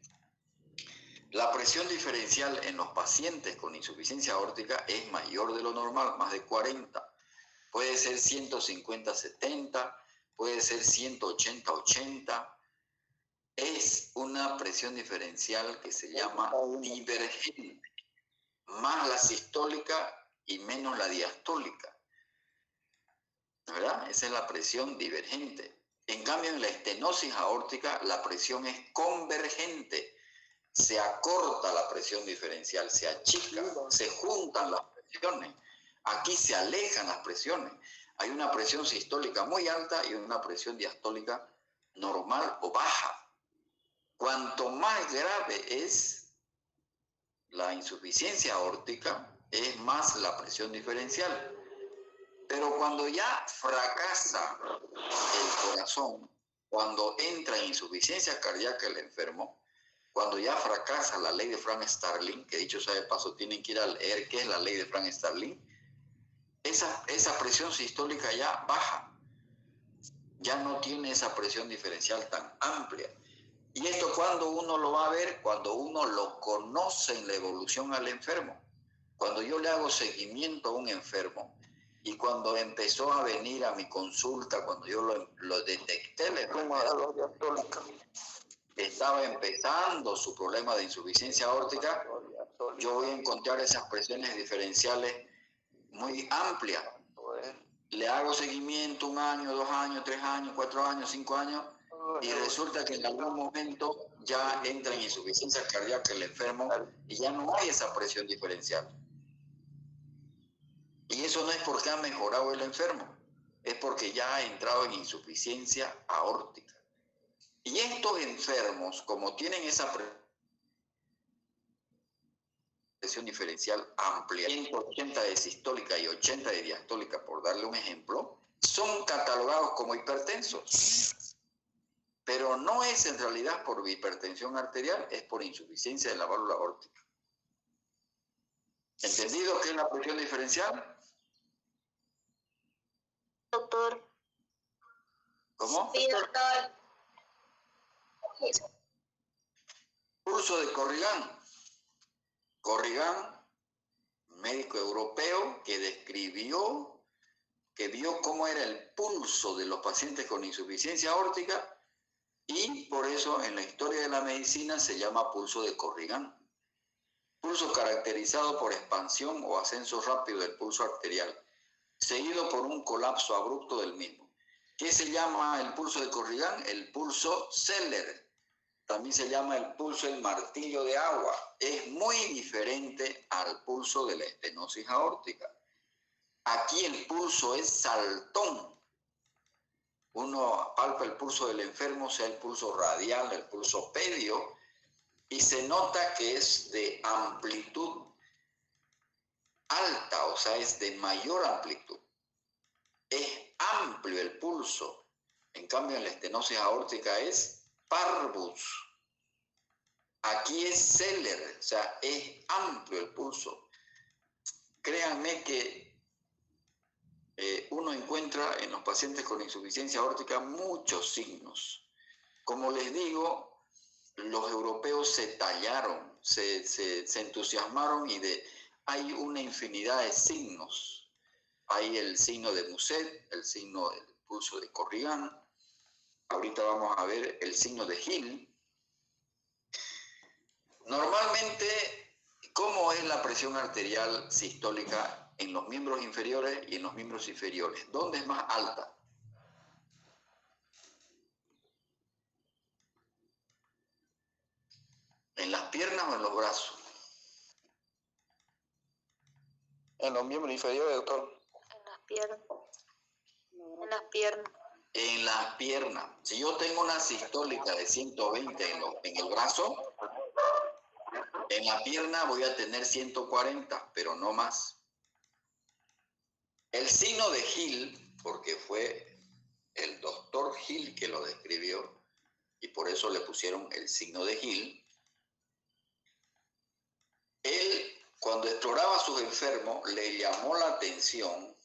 la presión diferencial en los pacientes con insuficiencia aórtica es mayor de lo normal, más de 40. Puede ser 150-70, puede ser 180-80. Es una presión diferencial que se llama divergente, más la sistólica y menos la diastólica, ¿verdad? Esa es la presión divergente. En cambio, en la estenosis aórtica, la presión es convergente. Se acorta la presión diferencial, se achica, se juntan las presiones. Aquí se alejan las presiones. Hay una presión sistólica muy alta y una presión diastólica normal o baja. Cuanto más grave es la insuficiencia aórtica, es más la presión diferencial. Pero cuando ya fracasa el corazón, cuando entra en insuficiencia cardíaca el enfermo, cuando ya fracasa la ley de Frank-Starling, que dicho sea de paso, tienen que ir a leer qué es la ley de Frank-Starling, esa presión sistólica ya baja, ya no tiene esa presión diferencial tan amplia. Y esto cuando uno lo va a ver, cuando uno lo conoce en la evolución al enfermo. Cuando yo le hago seguimiento a un enfermo y cuando empezó a venir a mi consulta, cuando yo lo detecté, estaba empezando su problema de insuficiencia aórtica, yo voy a encontrar esas presiones diferenciales muy amplias. Le hago seguimiento 1 año, 2 años, 3 años, 4 años, 5 años, y resulta que en algún momento ya entra en insuficiencia cardíaca el enfermo y ya no hay esa presión diferencial. Y eso no es porque ha mejorado el enfermo, es porque ya ha entrado en insuficiencia aórtica. Y estos enfermos, como tienen esa presión diferencial amplia, 180 de sistólica y 80 de diastólica, por darle un ejemplo, son catalogados como hipertensos. Pero no es en realidad por hipertensión arterial, es por insuficiencia de la válvula aórtica. ¿Entendido qué es la presión diferencial? Doctor. ¿Cómo? Sí, doctor. Pulso de Corrigan. Corrigan, médico europeo que describió, que vio cómo era el pulso de los pacientes con insuficiencia aórtica y por eso en la historia de la medicina se llama pulso de Corrigan. Pulso caracterizado por expansión o ascenso rápido del pulso arterial, seguido por un colapso abrupto del mismo. ¿Qué se llama el pulso de Corrigan? El pulso Zeller. También se llama el pulso el martillo de agua. Es muy diferente al pulso de la estenosis aórtica. Aquí el pulso es saltón. Uno palpa el pulso del enfermo, sea el pulso radial, el pulso pedio, y se nota que es de amplitud alta, o sea, es de mayor amplitud. Es amplio el pulso. En cambio, en la estenosis aórtica es parvus. Aquí es Zeller, o sea, es amplio el pulso. Créanme que uno encuentra en los pacientes con insuficiencia aórtica muchos signos. Como les digo, los europeos se tallaron, se entusiasmaron y hay una infinidad de signos. Hay el signo de Muset, el signo del pulso de Corrigan. Ahorita vamos a ver el signo de Hill. Normalmente, ¿cómo es la presión arterial sistólica en los miembros inferiores y en los miembros inferiores? ¿Dónde es más alta? ¿En las piernas o en los brazos? En los miembros inferiores, doctor. En las piernas. En las piernas. En las piernas. Si yo tengo una sistólica de 120 en el brazo, en la pierna voy a tener 140, pero no más. El signo de Hill, porque fue el doctor Hill que lo describió, y por eso le pusieron el signo de Hill, él, cuando exploraba a sus enfermos, le llamó la atención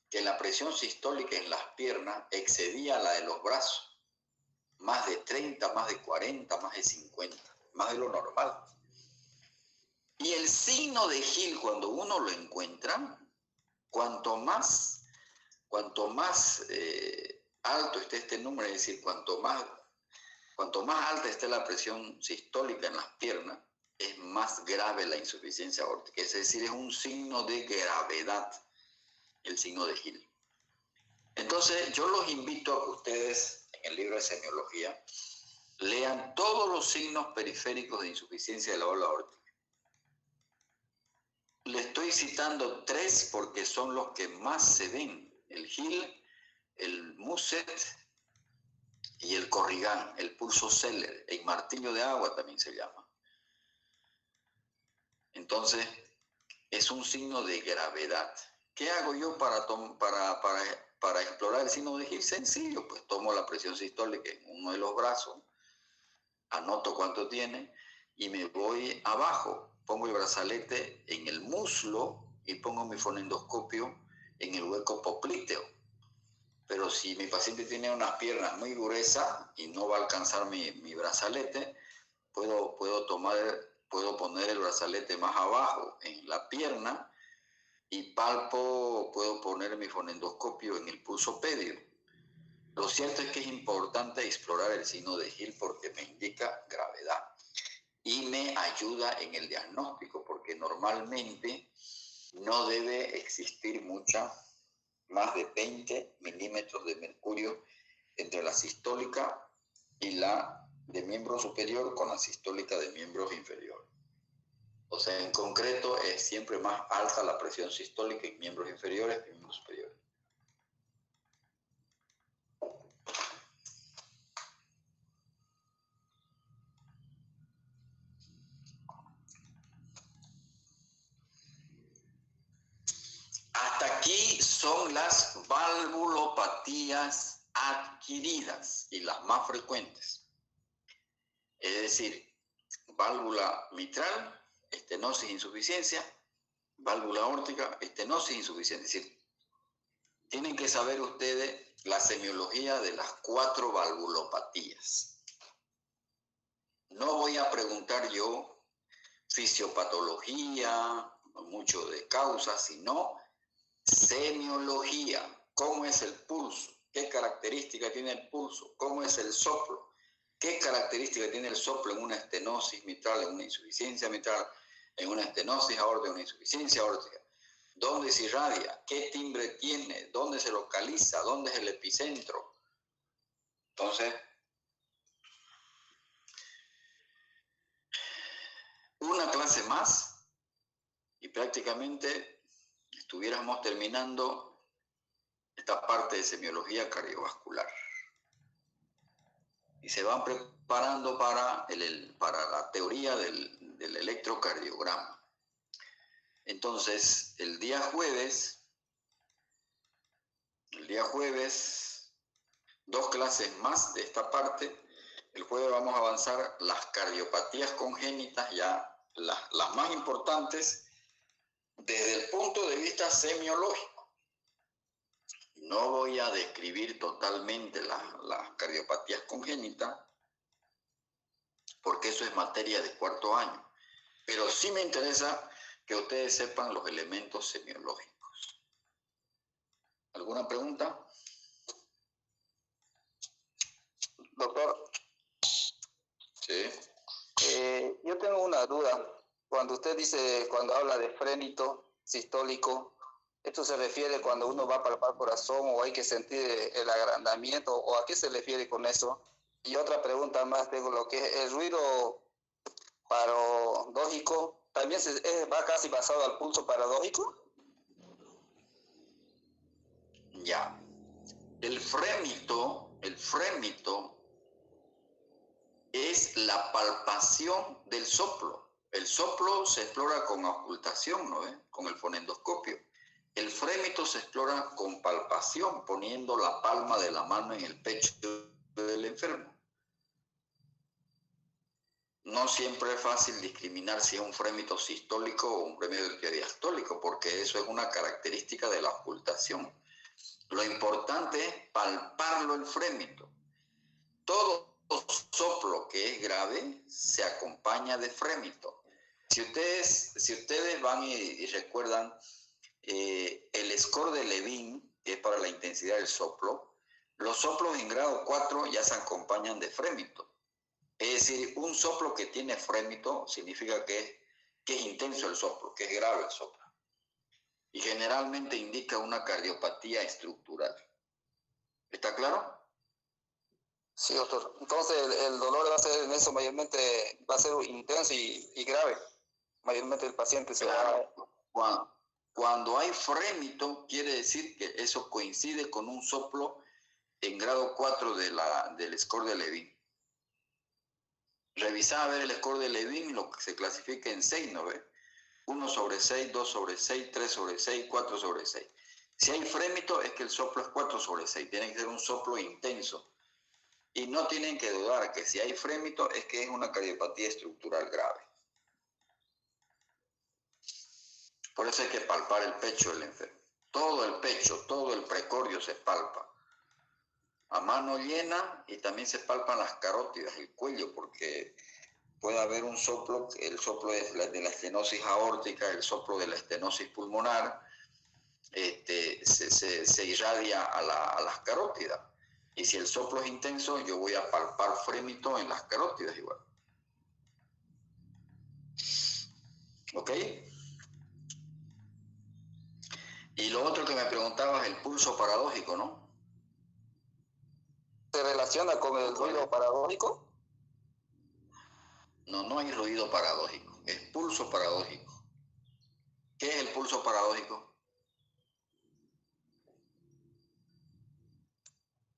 que la presión sistólica en las piernas excedía la de los brazos. Más de 30, más de 40, más de 50, más de lo normal. Y el signo de Hill, cuando uno lo encuentra, cuanto más alto esté este número, es decir, cuanto más alta esté la presión sistólica en las piernas, es más grave la insuficiencia aórtica. Es decir, es un signo de gravedad, el signo de Hill. Entonces, yo los invito a que ustedes, en el libro de semiología, lean todos los signos periféricos de insuficiencia de la válvula aórtica. Le estoy citando 3 porque son los que más se ven: el Hill, el Muset y el Corrigan, el pulso Zeller, el martillo de agua también se llama. Entonces, es un signo de gravedad. ¿Qué hago yo para explorar el signo de Hill? Sencillo, pues tomo la presión sistólica en uno de los brazos, anoto cuánto tiene y me voy abajo. Pongo el brazalete en el muslo y pongo mi fonendoscopio en el hueco popliteo. Pero si mi paciente tiene unas piernas muy gruesas y no va a alcanzar mi brazalete, puedo poner el brazalete más abajo en la pierna y puedo poner mi fonendoscopio en el pulso pedio. Lo cierto es que es importante explorar el signo de Hill porque me indica gravedad y me ayuda en el diagnóstico, porque normalmente no debe existir más de 20 milímetros de mercurio entre la sistólica y la de miembro superior con la sistólica de miembros inferiores. O sea, en concreto es siempre más alta la presión sistólica en miembros inferiores que en miembros superiores. Hasta aquí son las valvulopatías adquiridas y las más frecuentes. Es decir, válvula mitral, estenosis, insuficiencia; válvula aórtica, estenosis, insuficiencia. Es decir, tienen que saber ustedes la semiología de las 4 valvulopatías. No voy a preguntar yo fisiopatología, mucho de causas, sino semiología. ¿Cómo es el pulso? ¿Qué característica tiene el pulso? ¿Cómo es el soplo? ¿Qué característica tiene el soplo en una estenosis mitral, en una insuficiencia mitral, en una estenosis aórtica, en una insuficiencia aórtica? ¿Dónde se irradia? ¿Qué timbre tiene? ¿Dónde se localiza? ¿Dónde es el epicentro? Entonces, una clase más y prácticamente estuviéramos terminando esta parte de semiología cardiovascular. Y se van preparando para la teoría del electrocardiograma. Entonces, el día jueves, 2 clases más de esta parte. El jueves vamos a avanzar las cardiopatías congénitas, ya las más importantes desde el punto de vista semiológico. No voy a describir totalmente las cardiopatías congénitas, porque eso es materia de 4º año. Pero sí me interesa que ustedes sepan los elementos semiológicos. ¿Alguna pregunta? Doctor, Sí. yo tengo una duda. Cuando usted dice, cuando habla de frénito sistólico, ¿esto se refiere cuando uno va a palpar corazón o hay que sentir el agrandamiento? ¿O a qué se refiere con eso? Y otra pregunta más, tengo lo que es el ruido paradójico, ¿también va casi basado al pulso paradójico? Ya. El frémito es la palpación del soplo. El soplo se explora con auscultación, ¿no ves? Con el fonendoscopio. El frémito se explora con palpación, poniendo la palma de la mano en el pecho del enfermo. No siempre es fácil discriminar si es un frémito sistólico o un frémito diastólico, porque eso es una característica de la auscultación. Lo importante es palparlo el frémito. Todo soplo que es grave se acompaña de frémito. Si ustedes van y recuerdan el score de Levin, que es para la intensidad del soplo, los soplos en grado 4 ya se acompañan de frémito. Es decir, un soplo que tiene frémito significa que es intenso el soplo, que es grave el soplo. Y generalmente indica una cardiopatía estructural. ¿Está claro? Sí, doctor. Entonces el dolor va a ser en eso mayormente, va a ser intenso y grave. Mayormente el paciente se Claro. Cuando hay frémito, quiere decir que eso coincide con un soplo en grado 4 del score de Levin. Revisá a ver el score de Levin, lo que se clasifica en 6, ¿no ves? 1 sobre 6, 2 sobre 6, 3 sobre 6, 4 sobre 6. Si hay frémito, es que el soplo es 4 sobre 6. Tiene que ser un soplo intenso. Y no tienen que dudar que si hay frémito, es que es una cardiopatía estructural grave. Por eso hay que palpar el pecho del enfermo. Todo el pecho, todo el precordio se palpa. A mano llena, y también se palpan las carótidas, el cuello, porque puede haber un soplo, el soplo de la estenosis aórtica, el soplo de la estenosis pulmonar, se irradia a las carótidas. Y si el soplo es intenso, yo voy a palpar frémito en las carótidas igual. ¿Ok? Y lo otro que me preguntabas, el pulso paradójico, ¿no? ¿Se relaciona con el ruido paradójico? No, no hay ruido paradójico, es pulso paradójico. ¿Qué es el pulso paradójico?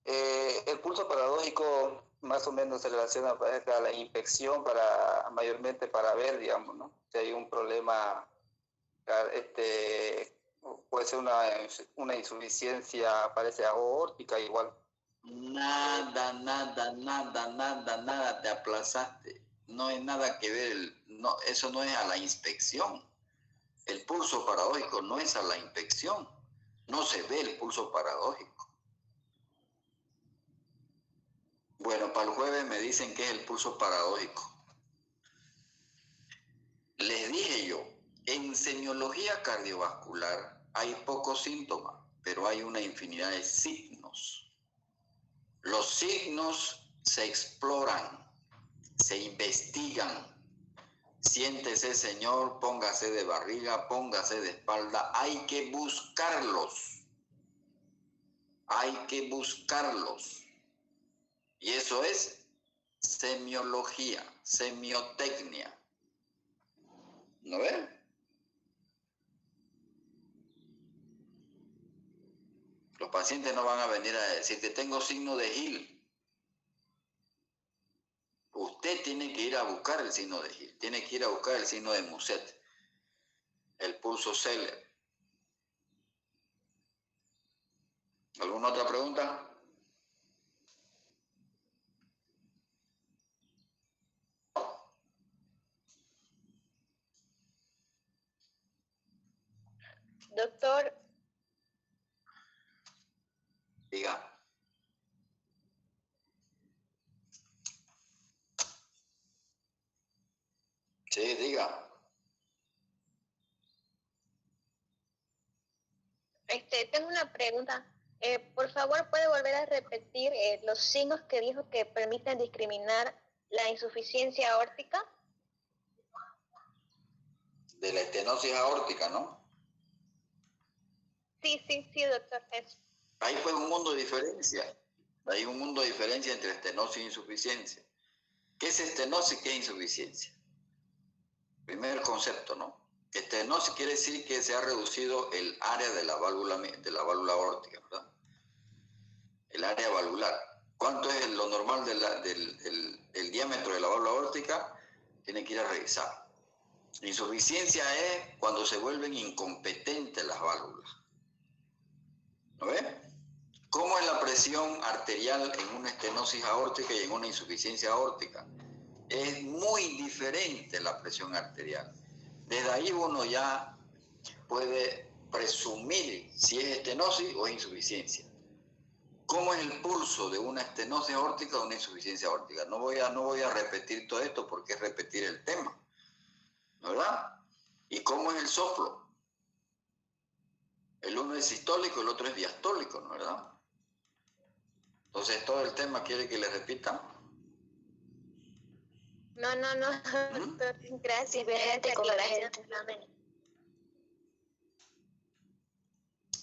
El pulso paradójico más o menos se relaciona a la inspección mayormente para ver, digamos, ¿no? Si hay un problema, puede ser una insuficiencia, parece aórtica igual. Nada, te aplazaste. No hay nada que ver, no, eso no es a la inspección. El pulso paradójico no es a la inspección. No se ve el pulso paradójico. Bueno, para el jueves me dicen que es el pulso paradójico. Les dije yo, en semiología cardiovascular hay pocos síntomas, pero hay una infinidad de signos. Los signos se exploran, se investigan. Siéntese, señor, póngase de barriga, póngase de espalda. Hay que buscarlos. Hay que buscarlos. Y eso es semiología, semiotecnia. ¿No ven? Los pacientes no van a venir a decirte, tengo signo de Hill. Usted tiene que ir a buscar el signo de Hill, tiene que ir a buscar el signo de Muset, el pulso Zeller. ¿Alguna otra pregunta? Doctor, Diga. Sí, diga. tengo una pregunta. Por favor, ¿puede volver a repetir los signos que dijo que permiten discriminar la insuficiencia aórtica? De la estenosis aórtica, ¿no? Sí, doctor. Eso. Ahí fue un mundo de diferencia. Hay un mundo de diferencia entre estenosis e insuficiencia. ¿Qué es estenosis y qué es insuficiencia? Primer concepto, ¿no? Estenosis quiere decir que se ha reducido el área de la válvula aórtica, ¿verdad? El área valvular. ¿Cuánto es lo normal del diámetro de la válvula aórtica? Tiene que ir a revisar. Insuficiencia es cuando se vuelven incompetentes las válvulas. ¿No ve? ¿Cómo es la presión arterial en una estenosis aórtica y en una insuficiencia aórtica? Es muy diferente la presión arterial. Desde ahí uno ya puede presumir si es estenosis o es insuficiencia. ¿Cómo es el pulso de una estenosis aórtica o una insuficiencia aórtica? No voy a repetir todo esto porque es repetir el tema. ¿verdad? ¿Y cómo es el soplo? El uno es sistólico, el otro es diastólico, ¿no? ¿Verdad? Entonces, todo el tema quiere que le repita. No, doctor, gracias. Divergente con la gente.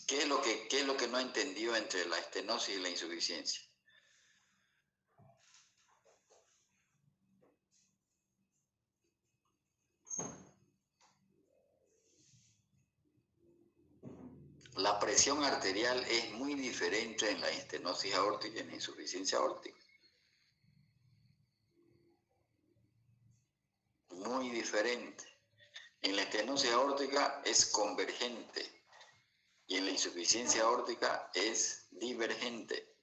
¿Qué es lo que no entendió entre la estenosis y la insuficiencia? La presión arterial es muy diferente en la estenosis aórtica y en la insuficiencia aórtica. Muy diferente. En la estenosis aórtica es convergente y en la insuficiencia aórtica es divergente.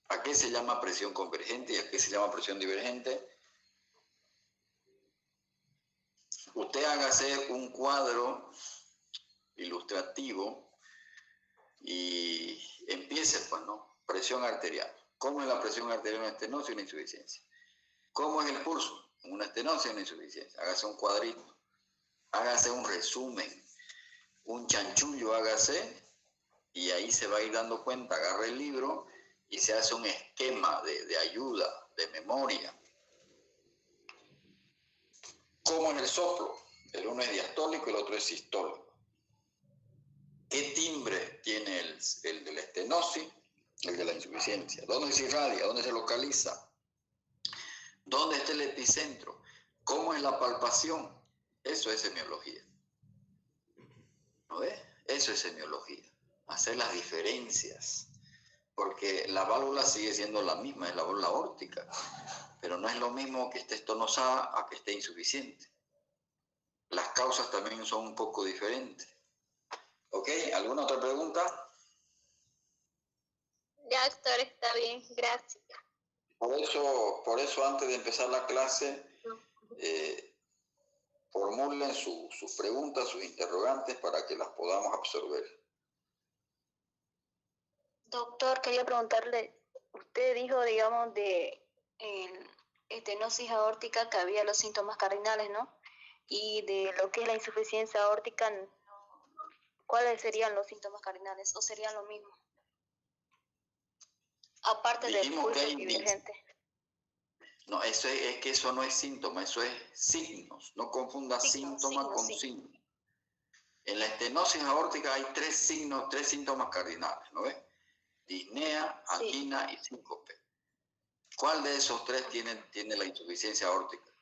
¿A qué se llama presión convergente y a qué se llama presión divergente? Usted hágase un cuadro ilustrativo y empiece, pues, ¿no? Presión arterial. ¿Cómo es la presión arterial en una estenosis y una insuficiencia? ¿Cómo es el pulso en una estenosis y una insuficiencia? Hágase un cuadrito, hágase un resumen, un chanchullo hágase, y ahí se va a ir dando cuenta, agarra el libro y se hace un esquema de ayuda, de memoria. ¿Cómo es el soplo? El uno es diastólico y el otro es sistólico. ¿Qué timbre tiene el de la estenosis? El de la insuficiencia. ¿Dónde se irradia? ¿Dónde se localiza? ¿Dónde está el epicentro? ¿Cómo es la palpación? Eso es semiología. ¿No ves? Eso es semiología. Hacer las diferencias. Porque la válvula sigue siendo la misma, es la válvula aórtica. Pero no es lo mismo que esté estonosada a que esté insuficiente. Las causas también son un poco diferentes. ¿Ok? ¿Alguna otra pregunta? Ya, doctor, está bien, gracias. Por eso antes de empezar la clase, formulen sus preguntas, sus interrogantes para que las podamos absorber. Doctor, quería preguntarle, usted dijo, digamos, de estenosis aórtica que había los síntomas cardinales, ¿no? Y de lo que es la insuficiencia aórtica, ¿cuáles serían los síntomas cardinales? ¿O serían lo mismo? Aparte del pulso divergente. No, eso es que eso no es síntoma, eso es signos. No confunda síntoma con signo. En la estenosis aórtica hay tres síntomas cardinales, ¿no ves? Disnea, angina y síncope. ¿Cuál de esos tres tiene la insuficiencia aórtica?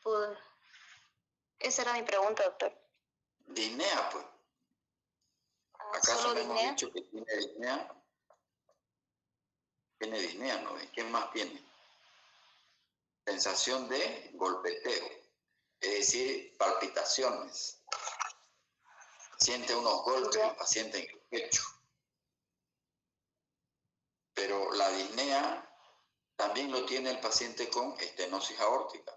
Pues, esa era mi pregunta, doctor. Disnea, pues. ¿Acaso ¿Solo no hemos disnea? dicho que tiene disnea? Tiene disnea, ¿no ves? ¿Qué más tiene? Sensación de golpeteo, es decir, palpitaciones. Siente unos golpes el paciente en el pecho. Pero la disnea también lo tiene el paciente con estenosis aórtica.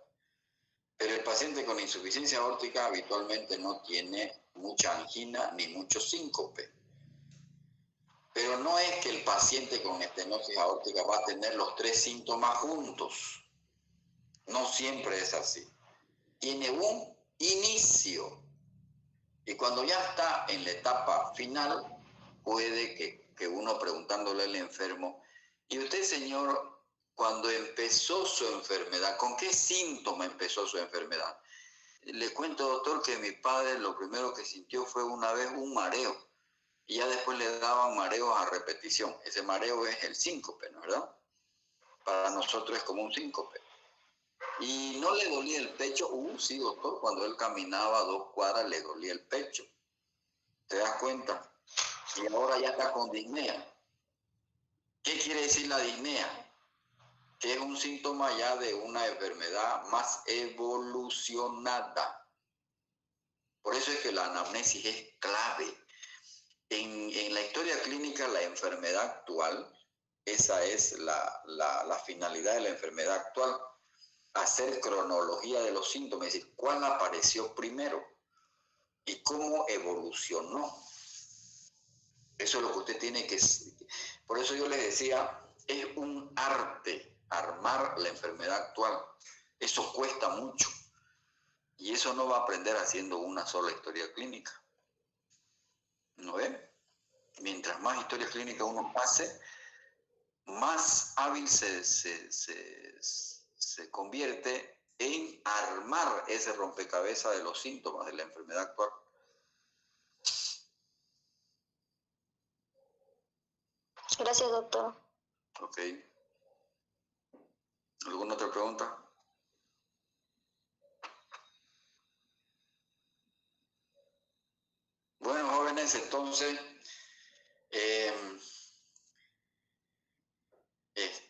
Pero el paciente con insuficiencia aórtica habitualmente no tiene mucha angina ni mucho síncope. Pero no es que el paciente con estenosis aórtica va a tener los tres síntomas juntos. No siempre es así. Tiene un inicio. Y cuando ya está en la etapa final, puede que uno preguntándole al enfermo, ¿y usted, señor, cuando empezó su enfermedad, con qué síntoma empezó su enfermedad? Le cuento, doctor, que mi padre lo primero que sintió fue una vez un mareo. Y ya después le daban mareos a repetición. Ese mareo es el síncope, ¿no es verdad? Para nosotros es como un síncope. Y no le dolía el pecho. Sí, doctor, cuando él caminaba 2 cuadras le dolía el pecho. ¿Te das cuenta? Y ahora ya está con disnea. ¿Qué quiere decir la disnea? Que es un síntoma ya de una enfermedad más evolucionada. Por eso es que la anamnesis es clave. En la historia clínica, la enfermedad actual, esa es la finalidad de la enfermedad actual, hacer cronología de los síntomas, es decir, cuál apareció primero y cómo evolucionó. Eso es lo que usted tiene que... Por eso yo les decía, es un arte armar la enfermedad actual. Eso cuesta mucho. Y eso no va a aprender haciendo una sola historia clínica. ¿No ven? Mientras más historias clínicas uno pase, más hábil se convierte en armar ese rompecabezas de los síntomas de la enfermedad actual. Gracias, doctor. Ok. ¿Alguna otra pregunta? Bueno, jóvenes, entonces,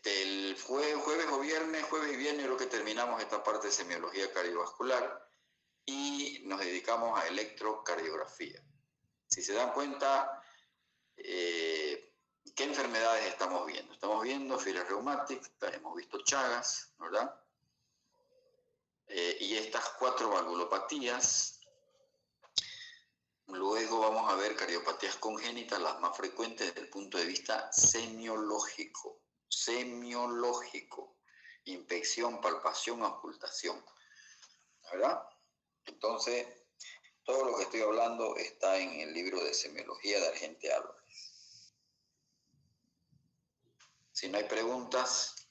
el jueves o viernes, jueves y viernes, creo que terminamos esta parte de semiología cardiovascular y nos dedicamos a electrocardiografía. Si se dan cuenta, ¿qué enfermedades estamos viendo? Estamos viendo fiebre reumática, hemos visto Chagas, ¿verdad? Y estas 4 valvulopatías. Luego vamos a ver cardiopatías congénitas, las más frecuentes desde el punto de vista semiológico. Semiológico. Infección, palpación, auscultación. ¿Verdad? Entonces, todo lo que estoy hablando está en el libro de semiología de Argente Álvarez. Si no hay preguntas,